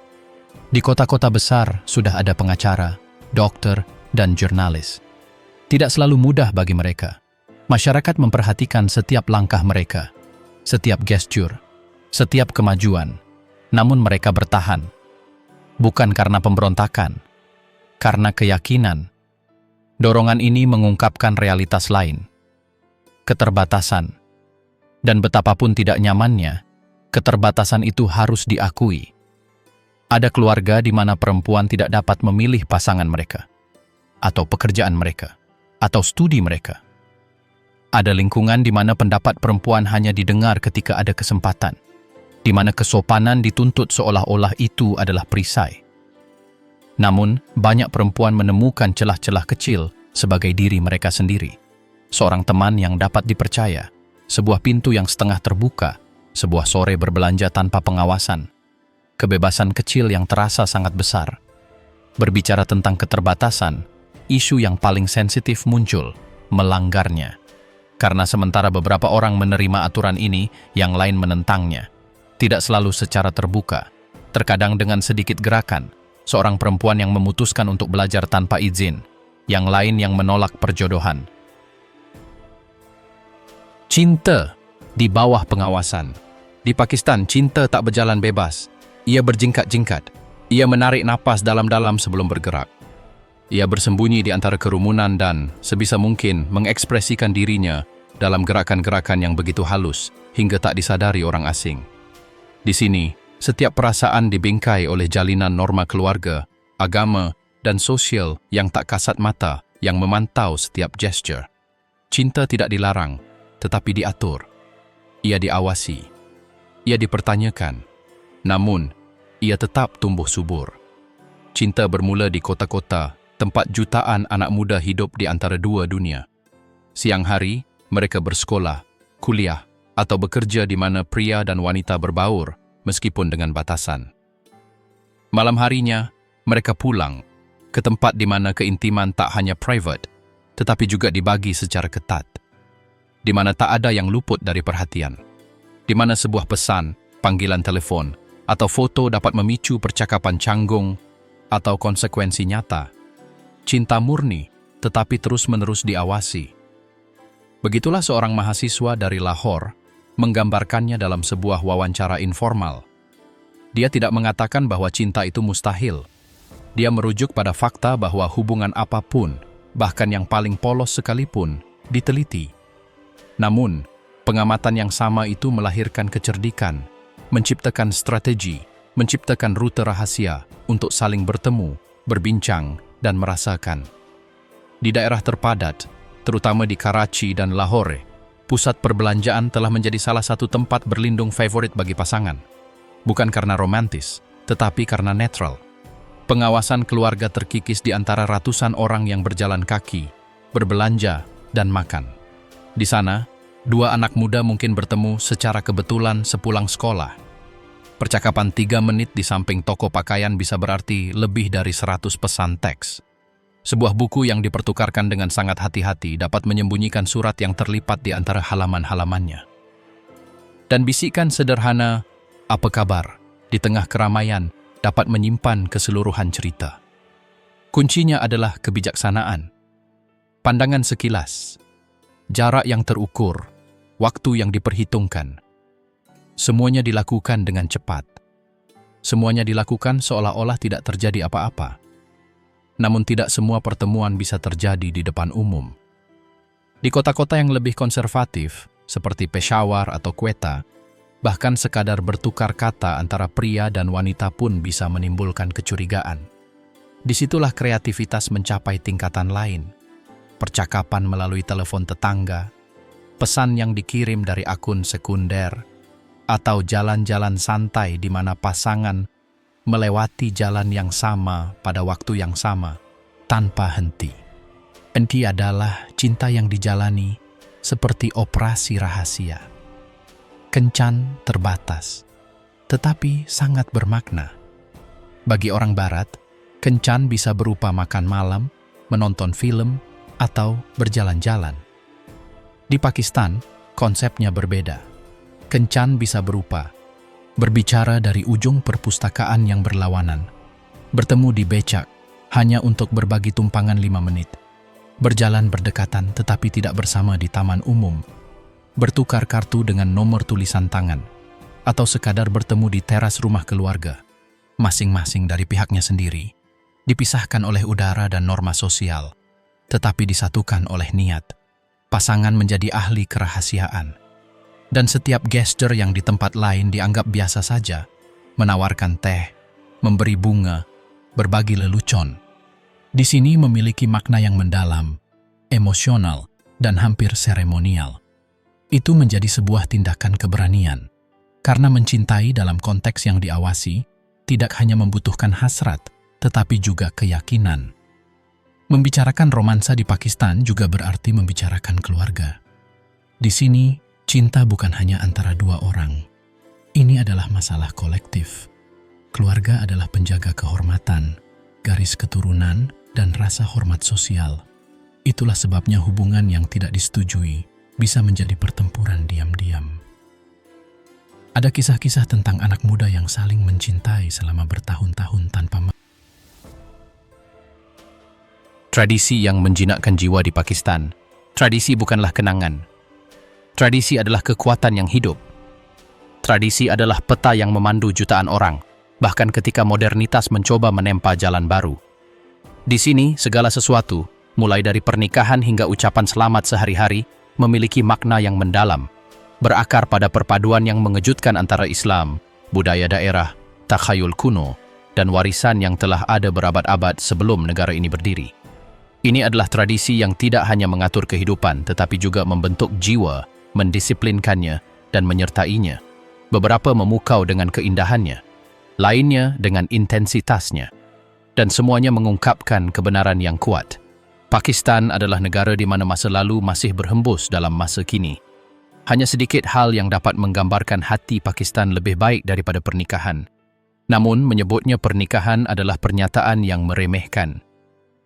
Di kota-kota besar sudah ada pengacara, dokter, dan jurnalis. Tidak selalu mudah bagi mereka. Masyarakat memperhatikan setiap langkah mereka, setiap gestur, setiap kemajuan. Namun mereka bertahan. Bukan karena pemberontakan, karena keyakinan. Dorongan ini mengungkapkan realitas lain. Keterbatasan. Dan betapapun tidak nyamannya, keterbatasan itu harus diakui. Ada keluarga di mana perempuan tidak dapat memilih pasangan mereka, atau pekerjaan mereka, atau studi mereka. Ada lingkungan di mana pendapat perempuan hanya didengar ketika ada kesempatan, di mana kesopanan dituntut seolah-olah itu adalah perisai. Namun, banyak perempuan menemukan celah-celah kecil sebagai diri mereka sendiri. Seorang teman yang dapat dipercaya, sebuah pintu yang setengah terbuka, sebuah sore berbelanja tanpa pengawasan, kebebasan kecil yang terasa sangat besar. Berbicara tentang keterbatasan, isu yang paling sensitif muncul, melanggarnya. Karena sementara beberapa orang menerima aturan ini, yang lain menentangnya. Tidak selalu secara terbuka, terkadang dengan sedikit gerakan, seorang perempuan yang memutuskan untuk belajar tanpa izin, yang lain yang menolak perjodohan. Cinta di bawah pengawasan. Di Pakistan, cinta tak berjalan bebas. Ia berjingkat-jingkat. Ia menarik napas dalam-dalam sebelum bergerak. Ia bersembunyi di antara kerumunan dan, sebisa mungkin, mengekspresikan dirinya dalam gerakan-gerakan yang begitu halus hingga tak disadari orang asing. Di sini, setiap perasaan dibingkai oleh jalinan norma keluarga, agama, dan sosial yang tak kasat mata yang memantau setiap gesture. Cinta tidak dilarang, tetapi diatur. Ia diawasi. Ia dipertanyakan. Namun, ia tetap tumbuh subur. Cinta bermula di kota-kota, tempat jutaan anak muda hidup di antara dua dunia. Siang hari, mereka bersekolah, kuliah, atau bekerja di mana pria dan wanita berbaur, meskipun dengan batasan. Malam harinya, mereka pulang ke tempat di mana keintiman tak hanya private, tetapi juga dibagi secara ketat. Di mana tak ada yang luput dari perhatian. Di mana sebuah pesan, panggilan telepon, atau foto dapat memicu percakapan canggung atau konsekuensi nyata. Cinta murni, tetapi terus-menerus diawasi. Begitulah seorang mahasiswa dari Lahore, menggambarkannya dalam sebuah wawancara informal. Dia tidak mengatakan bahwa cinta itu mustahil. Dia merujuk pada fakta bahwa hubungan apapun, bahkan yang paling polos sekalipun, diteliti. Namun, pengamatan yang sama itu melahirkan kecerdikan, menciptakan strategi, menciptakan rute rahasia untuk saling bertemu, berbincang, dan merasakan. Di daerah terpadat, terutama di Karachi dan Lahore, pusat perbelanjaan telah menjadi salah satu tempat berlindung favorit bagi pasangan. Bukan karena romantis, tetapi karena netral. Pengawasan keluarga terkikis di antara ratusan orang yang berjalan kaki, berbelanja, dan makan. Di sana, dua anak muda mungkin bertemu secara kebetulan sepulang sekolah. Percakapan 3 menit di samping toko pakaian bisa berarti lebih dari 100 pesan teks. Sebuah buku yang dipertukarkan dengan sangat hati-hati dapat menyembunyikan surat yang terlipat di antara halaman-halamannya. Dan bisikan sederhana, "Apa kabar?" di tengah keramaian dapat menyimpan keseluruhan cerita. Kuncinya adalah kebijaksanaan. Pandangan sekilas, jarak yang terukur, waktu yang diperhitungkan. Semuanya dilakukan dengan cepat. Semuanya dilakukan seolah-olah tidak terjadi apa-apa. Namun tidak semua pertemuan bisa terjadi di depan umum. Di kota-kota yang lebih konservatif, seperti Peshawar atau Quetta, bahkan sekadar bertukar kata antara pria dan wanita pun bisa menimbulkan kecurigaan. Disitulah kreativitas mencapai tingkatan lain. Percakapan melalui telepon tetangga, pesan yang dikirim dari akun sekunder, atau jalan-jalan santai di mana pasangan melewati jalan yang sama pada waktu yang sama, tanpa henti. Henti adalah cinta yang dijalani seperti operasi rahasia. Kencan terbatas, tetapi sangat bermakna. Bagi orang Barat, kencan bisa berupa makan malam, menonton film, atau berjalan-jalan. Di Pakistan, konsepnya berbeda. Kencan bisa berupa berbicara dari ujung perpustakaan yang berlawanan, bertemu di becak hanya untuk berbagi tumpangan 5 menit, berjalan berdekatan tetapi tidak bersama di taman umum, bertukar kartu dengan nomor tulisan tangan, atau sekadar bertemu di teras rumah keluarga, masing-masing dari pihaknya sendiri, dipisahkan oleh udara dan norma sosial, tetapi disatukan oleh niat. Pasangan menjadi ahli kerahasiaan. Dan setiap gesture yang di tempat lain dianggap biasa saja, menawarkan teh, memberi bunga, berbagi lelucon. Di sini memiliki makna yang mendalam, emosional, dan hampir seremonial. Itu menjadi sebuah tindakan keberanian, karena mencintai dalam konteks yang diawasi tidak hanya membutuhkan hasrat, tetapi juga keyakinan. Membicarakan romansa di Pakistan juga berarti membicarakan keluarga. Di sini, cinta bukan hanya antara dua orang. Ini adalah masalah kolektif. Keluarga adalah penjaga kehormatan, garis keturunan, dan rasa hormat sosial. Itulah sebabnya hubungan yang tidak disetujui bisa menjadi pertempuran diam-diam. Ada kisah-kisah tentang anak muda yang saling mencintai selama bertahun-tahun tanpa Tradisi yang menjinakkan jiwa di Pakistan. Tradisi bukanlah kenangan. Tradisi adalah kekuatan yang hidup. Tradisi adalah peta yang memandu jutaan orang, bahkan ketika modernitas mencoba menempa jalan baru. Di sini, segala sesuatu, mulai dari pernikahan hingga ucapan selamat sehari-hari, memiliki makna yang mendalam, berakar pada perpaduan yang mengejutkan antara Islam, budaya daerah, takhayul kuno, dan warisan yang telah ada berabad-abad sebelum negara ini berdiri. Ini adalah tradisi yang tidak hanya mengatur kehidupan, tetapi juga membentuk jiwa, mendisiplinkannya, dan menyertainya. Beberapa memukau dengan keindahannya, lainnya dengan intensitasnya, dan semuanya mengungkapkan kebenaran yang kuat. Pakistan adalah negara di mana masa lalu masih berhembus dalam masa kini. Hanya sedikit hal yang dapat menggambarkan hati Pakistan lebih baik daripada pernikahan. Namun, menyebutnya pernikahan adalah pernyataan yang meremehkan.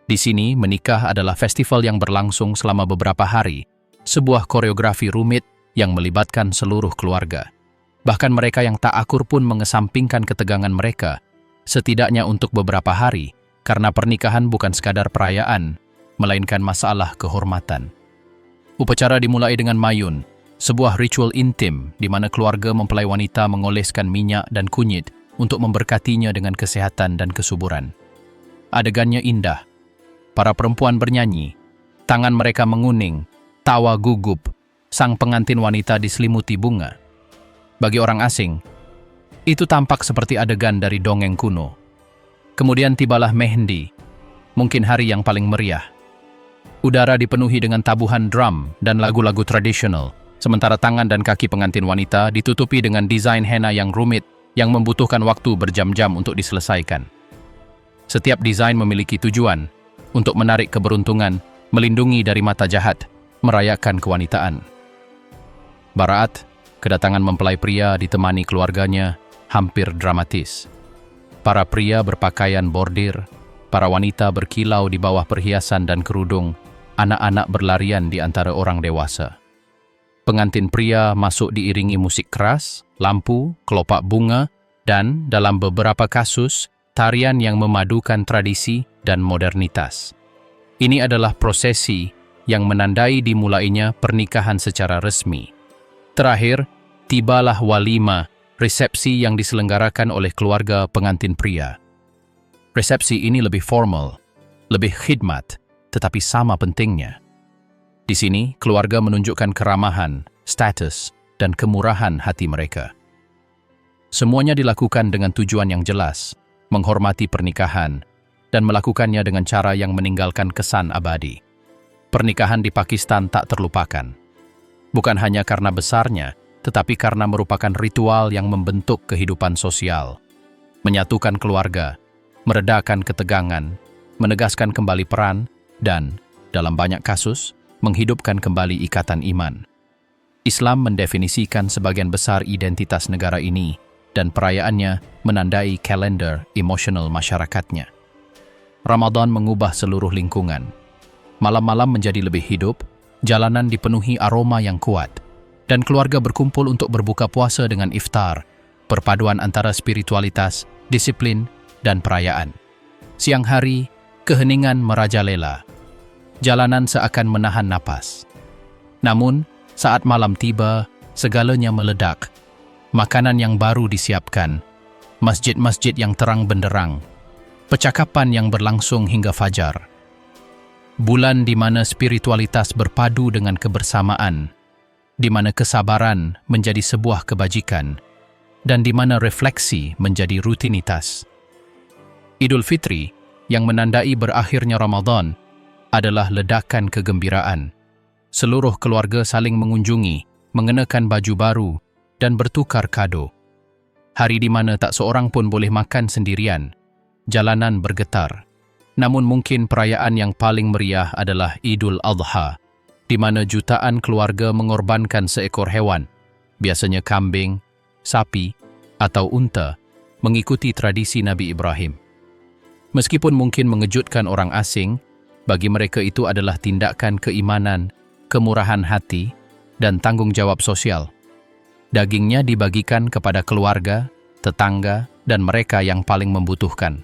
Di sini, menikah adalah festival yang berlangsung selama beberapa hari, sebuah koreografi rumit yang melibatkan seluruh keluarga. Bahkan mereka yang tak akur pun mengesampingkan ketegangan mereka, setidaknya untuk beberapa hari, karena pernikahan bukan sekadar perayaan, melainkan masalah kehormatan. Upacara dimulai dengan mayun, sebuah ritual intim di mana keluarga mempelai wanita mengoleskan minyak dan kunyit untuk memberkatinya dengan kesehatan dan kesuburan. Adegannya indah. Para perempuan bernyanyi, tangan mereka menguning, tawa gugup, sang pengantin wanita diselimuti bunga. Bagi orang asing, itu tampak seperti adegan dari dongeng kuno. Kemudian tibalah Mehndi, mungkin hari yang paling meriah. Udara dipenuhi dengan tabuhan drum dan lagu-lagu tradisional, sementara tangan dan kaki pengantin wanita ditutupi dengan desain henna yang rumit yang membutuhkan waktu berjam-jam untuk diselesaikan. Setiap desain memiliki tujuan untuk menarik keberuntungan, melindungi dari mata jahat, merayakan kewanitaan. Baraat, kedatangan mempelai pria ditemani keluarganya, hampir dramatis. Para pria berpakaian bordir, para wanita berkilau di bawah perhiasan dan kerudung, anak-anak berlarian di antara orang dewasa. Pengantin pria masuk diiringi musik keras, lampu, kelopak bunga, dan dalam beberapa kasus, tarian yang memadukan tradisi dan modernitas. Ini adalah prosesi yang menandai dimulainya pernikahan secara resmi. Terakhir, tibalah walima, resepsi yang diselenggarakan oleh keluarga pengantin pria. Resepsi ini lebih formal, lebih khidmat, tetapi sama pentingnya. Di sini, keluarga menunjukkan keramahan, status, dan kemurahan hati mereka. Semuanya dilakukan dengan tujuan yang jelas, menghormati pernikahan, dan melakukannya dengan cara yang meninggalkan kesan abadi. Pernikahan di Pakistan tak terlupakan. Bukan hanya karena besarnya, tetapi karena merupakan ritual yang membentuk kehidupan sosial, menyatukan keluarga, meredakan ketegangan, menegaskan kembali peran, dan, dalam banyak kasus, menghidupkan kembali ikatan iman. Islam mendefinisikan sebagian besar identitas negara ini, dan perayaannya menandai kalender emosional masyarakatnya. Ramadan mengubah seluruh lingkungan. Malam-malam menjadi lebih hidup, jalanan dipenuhi aroma yang kuat, dan keluarga berkumpul untuk berbuka puasa dengan iftar, perpaduan antara spiritualitas, disiplin, dan perayaan. Siang hari, keheningan merajalela. Jalanan seakan menahan napas. Namun, saat malam tiba, segalanya meledak. Makanan yang baru disiapkan, masjid-masjid yang terang benderang, percakapan yang berlangsung hingga fajar. Bulan di mana spiritualitas berpadu dengan kebersamaan, di mana kesabaran menjadi sebuah kebajikan, dan di mana refleksi menjadi rutinitas. Idul Fitri, yang menandai berakhirnya Ramadan, adalah ledakan kegembiraan. Seluruh keluarga saling mengunjungi, mengenakan baju baru, dan bertukar kado. Hari di mana tak seorang pun boleh makan sendirian, jalanan bergetar. Namun mungkin perayaan yang paling meriah adalah Idul Adha, di mana jutaan keluarga mengorbankan seekor hewan, biasanya kambing, sapi, atau unta, mengikuti tradisi Nabi Ibrahim. Meskipun mungkin mengejutkan orang asing, bagi mereka itu adalah tindakan keimanan, kemurahan hati, dan tanggung jawab sosial. Dagingnya dibagikan kepada keluarga, tetangga, dan mereka yang paling membutuhkan.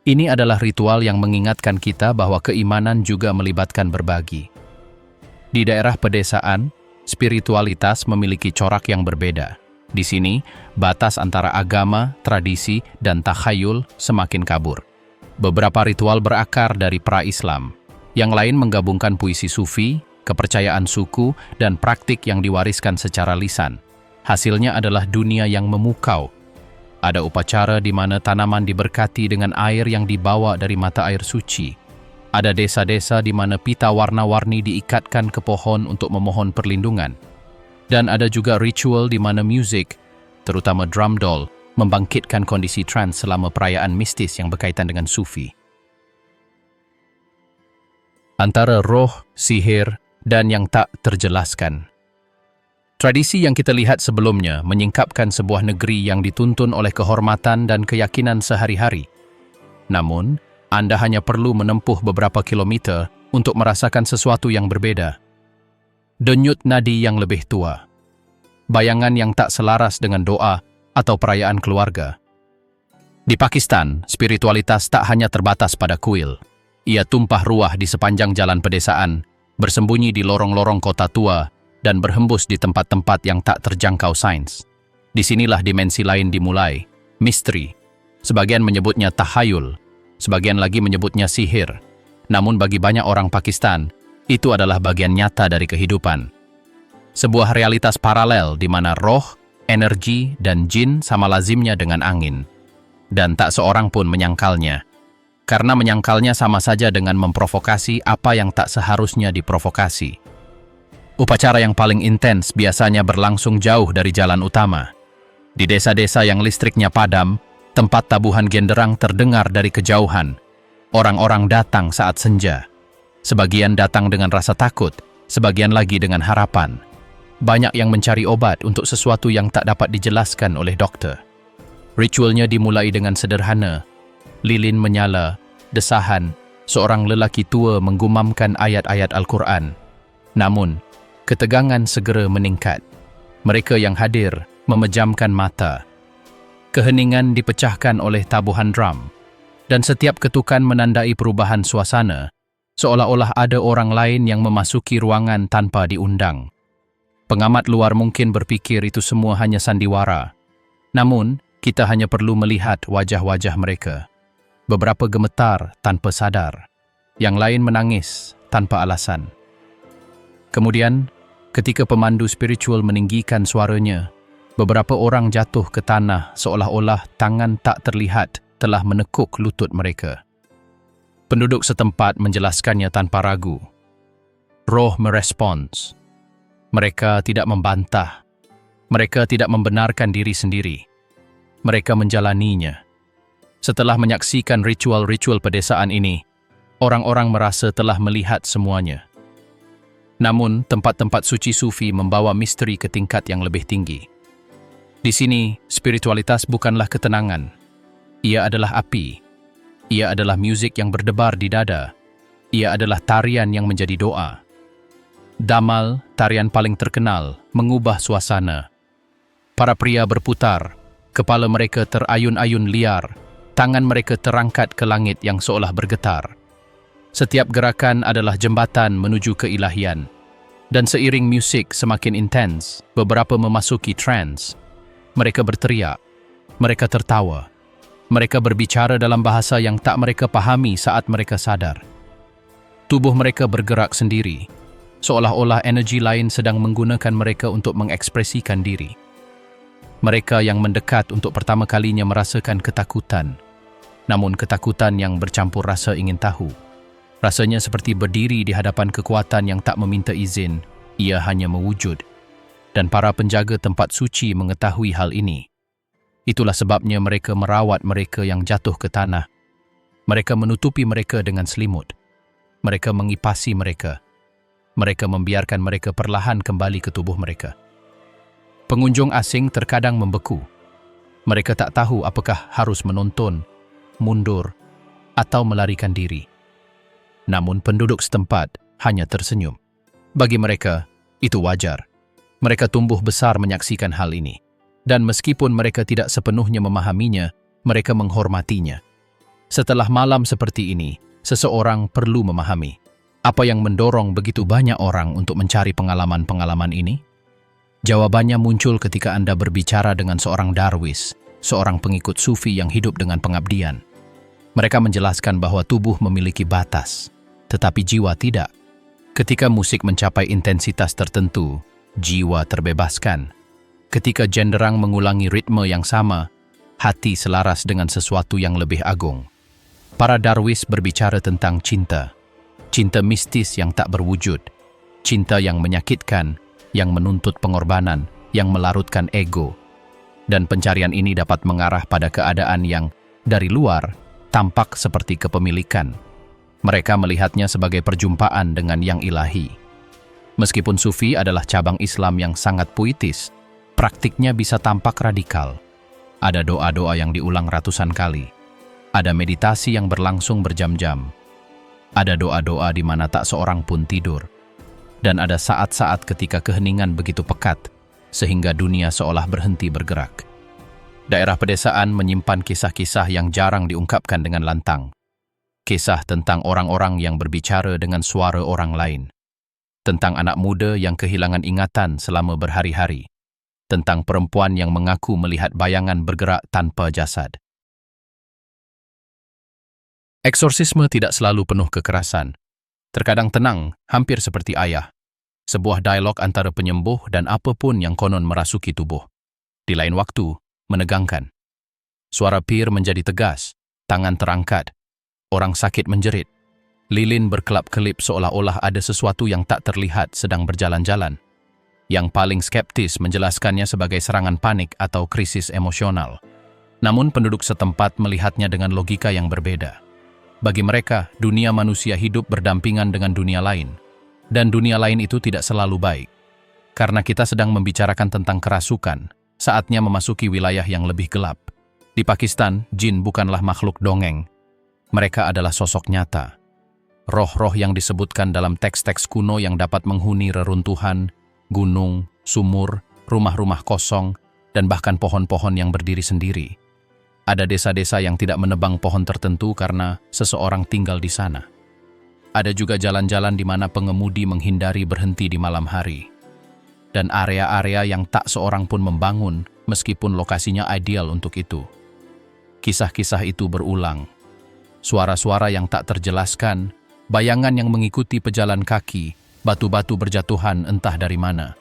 Ini adalah ritual yang mengingatkan kita bahwa keimanan juga melibatkan berbagi. Di daerah pedesaan, spiritualitas memiliki corak yang berbeda. Di sini, batas antara agama, tradisi, dan takhayul semakin kabur. Beberapa ritual berakar dari pra-Islam. Yang lain menggabungkan puisi sufi, kepercayaan suku, dan praktik yang diwariskan secara lisan. Hasilnya adalah dunia yang memukau. Ada upacara di mana tanaman diberkati dengan air yang dibawa dari mata air suci. Ada desa-desa di mana pita warna-warni diikatkan ke pohon untuk memohon perlindungan. Dan ada juga ritual di mana musik, terutama drum doll, membangkitkan kondisi trans selama perayaan mistis yang berkaitan dengan sufi. Antara roh, sihir, dan yang tak terjelaskan. Tradisi yang kita lihat sebelumnya menyingkapkan sebuah negeri yang dituntun oleh kehormatan dan keyakinan sehari-hari. Namun, Anda hanya perlu menempuh beberapa kilometer untuk merasakan sesuatu yang berbeda. Denyut nadi yang lebih tua. Bayangan yang tak selaras dengan doa atau perayaan keluarga. Di Pakistan, spiritualitas tak hanya terbatas pada kuil. Ia tumpah ruah di sepanjang jalan pedesaan, bersembunyi di lorong-lorong kota tua, dan berhembus di tempat-tempat yang tak terjangkau sains. Disinilah dimensi lain dimulai, misteri. Sebagian menyebutnya tahayul, sebagian lagi menyebutnya sihir. Namun bagi banyak orang Pakistan, itu adalah bagian nyata dari kehidupan. Sebuah realitas paralel di mana roh, energi, dan jin sama lazimnya dengan angin. Dan tak seorang pun menyangkalnya. Karena menyangkalnya sama saja dengan memprovokasi apa yang tak seharusnya diprovokasi. Upacara yang paling intens biasanya berlangsung jauh dari jalan utama. Di desa-desa yang listriknya padam, tempat tabuhan genderang terdengar dari kejauhan. Orang-orang datang saat senja. Sebagian datang dengan rasa takut, sebagian lagi dengan harapan. Banyak yang mencari obat untuk sesuatu yang tak dapat dijelaskan oleh dokter. Ritualnya dimulai dengan sederhana. Lilin menyala, desahan, seorang lelaki tua menggumamkan ayat-ayat Al-Quran. Namun, ketegangan segera meningkat. Mereka yang hadir memejamkan mata. Keheningan dipecahkan oleh tabuhan drum. Dan setiap ketukan menandai perubahan suasana, seolah-olah ada orang lain yang memasuki ruangan tanpa diundang. Pengamat luar mungkin berpikir itu semua hanya sandiwara. Namun, kita hanya perlu melihat wajah-wajah mereka. Beberapa gemetar tanpa sadar, yang lain menangis tanpa alasan. Kemudian, ketika pemandu spiritual meninggikan suaranya, beberapa orang jatuh ke tanah seolah-olah tangan tak terlihat telah menekuk lutut mereka. Penduduk setempat menjelaskannya tanpa ragu. Roh merespons. Mereka tidak membantah. Mereka tidak membenarkan diri sendiri. Mereka menjalaninya. Setelah menyaksikan ritual-ritual pedesaan ini, orang-orang merasa telah melihat semuanya. Namun, tempat-tempat suci sufi membawa misteri ke tingkat yang lebih tinggi. Di sini, spiritualitas bukanlah ketenangan. Ia adalah api. Ia adalah musik yang berdebar di dada. Ia adalah tarian yang menjadi doa. Damal, tarian paling terkenal, mengubah suasana. Para pria berputar, kepala mereka terayun-ayun liar, tangan mereka terangkat ke langit yang seolah bergetar. Setiap gerakan adalah jembatan menuju keilahian. Dan seiring musik semakin intens, beberapa memasuki trance. Mereka berteriak, mereka tertawa. Mereka berbicara dalam bahasa yang tak mereka pahami saat mereka sadar. Tubuh mereka bergerak sendiri, seolah-olah energi lain sedang menggunakan mereka untuk mengekspresikan diri. Mereka yang mendekat untuk pertama kalinya merasakan ketakutan, namun ketakutan yang bercampur rasa ingin tahu. Rasanya seperti berdiri di hadapan kekuatan yang tak meminta izin, ia hanya mewujud. Dan para penjaga tempat suci mengetahui hal ini. Itulah sebabnya mereka merawat mereka yang jatuh ke tanah. Mereka menutupi mereka dengan selimut. Mereka mengipasi mereka. Mereka membiarkan mereka perlahan kembali ke tubuh mereka. Pengunjung asing terkadang membeku. Mereka tak tahu apakah harus menonton, mundur, atau melarikan diri. Namun penduduk setempat hanya tersenyum. Bagi mereka, itu wajar. Mereka tumbuh besar menyaksikan hal ini. Dan meskipun mereka tidak sepenuhnya memahaminya, mereka menghormatinya. Setelah malam seperti ini, seseorang perlu memahami apa yang mendorong begitu banyak orang untuk mencari pengalaman-pengalaman ini. Jawabannya muncul ketika Anda berbicara dengan seorang darwis, seorang pengikut sufi yang hidup dengan pengabdian. Mereka menjelaskan bahwa tubuh memiliki batas, tetapi jiwa tidak. Ketika musik mencapai intensitas tertentu, jiwa terbebaskan. Ketika genderang mengulangi ritme yang sama, hati selaras dengan sesuatu yang lebih agung. Para darwis berbicara tentang cinta. Cinta mistis yang tak berwujud. Cinta yang menyakitkan, yang menuntut pengorbanan, yang melarutkan ego. Dan pencarian ini dapat mengarah pada keadaan yang, dari luar, tampak seperti kepemilikan. Mereka melihatnya sebagai perjumpaan dengan yang ilahi. Meskipun sufi adalah cabang Islam yang sangat puitis, praktiknya bisa tampak radikal. Ada doa-doa yang diulang ratusan kali. Ada meditasi yang berlangsung berjam-jam. Ada doa-doa di mana tak seorang pun tidur. Dan ada saat-saat ketika keheningan begitu pekat, sehingga dunia seolah berhenti bergerak. Daerah pedesaan menyimpan kisah-kisah yang jarang diungkapkan dengan lantang. Kisah tentang orang-orang yang berbicara dengan suara orang lain. tentang anak muda yang kehilangan ingatan selama berhari-hari, tentang perempuan yang mengaku melihat bayangan bergerak tanpa jasad. Eksorsisme tidak selalu penuh kekerasan. Terkadang tenang, hampir seperti ayah. Sebuah dialog antara penyembuh dan apapun yang konon merasuki tubuh. Di lain waktu, menegangkan. Suara pir menjadi tegas, tangan terangkat. Orang sakit menjerit. Lilin berkelap-kelip seolah-olah ada sesuatu yang tak terlihat sedang berjalan-jalan. Yang paling skeptis menjelaskannya sebagai serangan panik atau krisis emosional. Namun penduduk setempat melihatnya dengan logika yang berbeda. Bagi mereka, dunia manusia hidup berdampingan dengan dunia lain. Dan dunia lain itu tidak selalu baik. Karena kita sedang membicarakan tentang kerasukan, saatnya memasuki wilayah yang lebih gelap. Di Pakistan, jin bukanlah makhluk dongeng. Mereka adalah sosok nyata. Roh-roh yang disebutkan dalam teks-teks kuno yang dapat menghuni reruntuhan, gunung, sumur, rumah-rumah kosong, dan bahkan pohon-pohon yang berdiri sendiri. Ada desa-desa yang tidak menebang pohon tertentu karena seseorang tinggal di sana. Ada juga jalan-jalan di mana pengemudi menghindari berhenti di malam hari. Dan area-area yang tak seorang pun membangun meskipun lokasinya ideal untuk itu. Kisah-kisah itu berulang. Suara-suara yang tak terjelaskan, bayangan yang mengikuti pejalan kaki, batu-batu berjatuhan entah dari mana.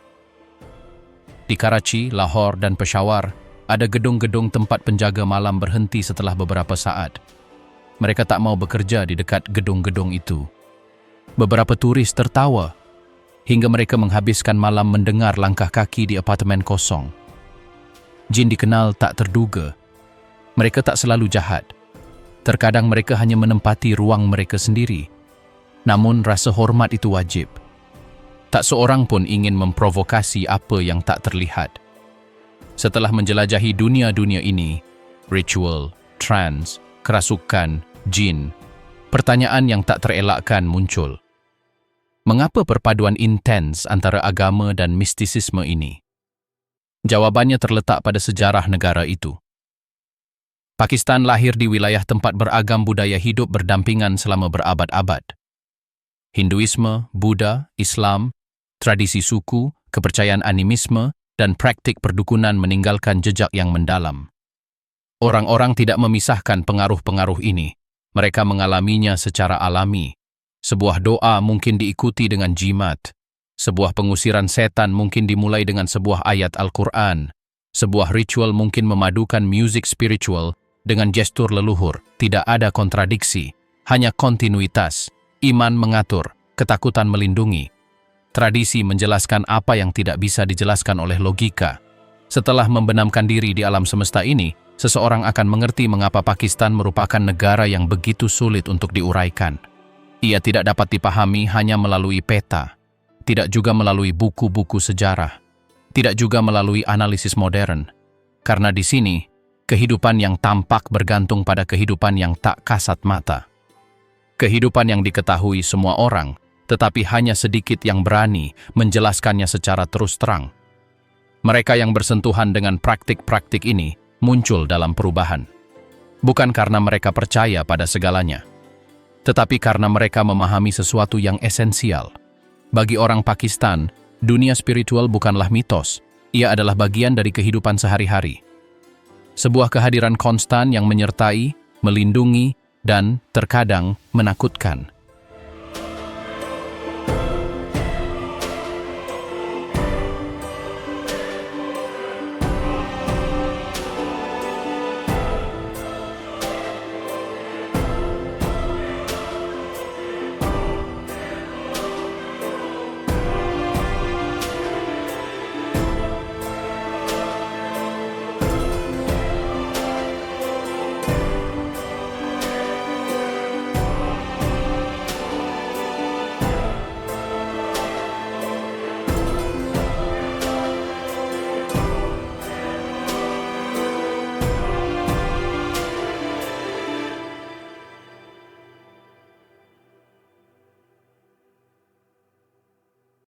Di Karachi, Lahore, dan Peshawar, ada gedung-gedung tempat penjaga malam berhenti setelah beberapa saat. Mereka tak mau bekerja di dekat gedung-gedung itu. Beberapa turis tertawa, hingga mereka menghabiskan malam mendengar langkah kaki di apartemen kosong. Jin dikenal tak terduga. Mereka tak selalu jahat. Terkadang mereka hanya menempati ruang mereka sendiri. Namun rasa hormat itu wajib. Tak seorang pun ingin memprovokasi apa yang tak terlihat. Setelah menjelajahi dunia-dunia ini, ritual, trance, kerasukan, jin, pertanyaan yang tak terelakkan muncul. Mengapa perpaduan intens antara agama dan mistisisme ini? Jawabannya terletak pada sejarah negara itu. Pakistan lahir di wilayah tempat beragam budaya hidup berdampingan selama berabad-abad. Hinduisme, Buddha, Islam, tradisi suku, kepercayaan animisme, dan praktik perdukunan meninggalkan jejak yang mendalam. Orang-orang tidak memisahkan pengaruh-pengaruh ini. Mereka mengalaminya secara alami. Sebuah doa mungkin diikuti dengan jimat. Sebuah pengusiran setan mungkin dimulai dengan sebuah ayat Al-Quran. Sebuah ritual mungkin memadukan musik spiritual dengan gestur leluhur. Tidak ada kontradiksi, hanya kontinuitas. Iman mengatur, ketakutan melindungi. Tradisi menjelaskan apa yang tidak bisa dijelaskan oleh logika. Setelah membenamkan diri di alam semesta ini, seseorang akan mengerti mengapa Pakistan merupakan negara yang begitu sulit untuk diuraikan. Ia tidak dapat dipahami hanya melalui peta, tidak juga melalui buku-buku sejarah, tidak juga melalui analisis modern. Karena di sini, kehidupan yang tampak bergantung pada kehidupan yang tak kasat mata. Kehidupan yang diketahui semua orang, tetapi hanya sedikit yang berani menjelaskannya secara terus terang. Mereka yang bersentuhan dengan praktik-praktik ini muncul dalam perubahan. Bukan karena mereka percaya pada segalanya, tetapi karena mereka memahami sesuatu yang esensial. Bagi orang Pakistan, dunia spiritual bukanlah mitos, ia adalah bagian dari kehidupan sehari-hari. Sebuah kehadiran konstan yang menyertai, melindungi, dan terkadang menakutkan.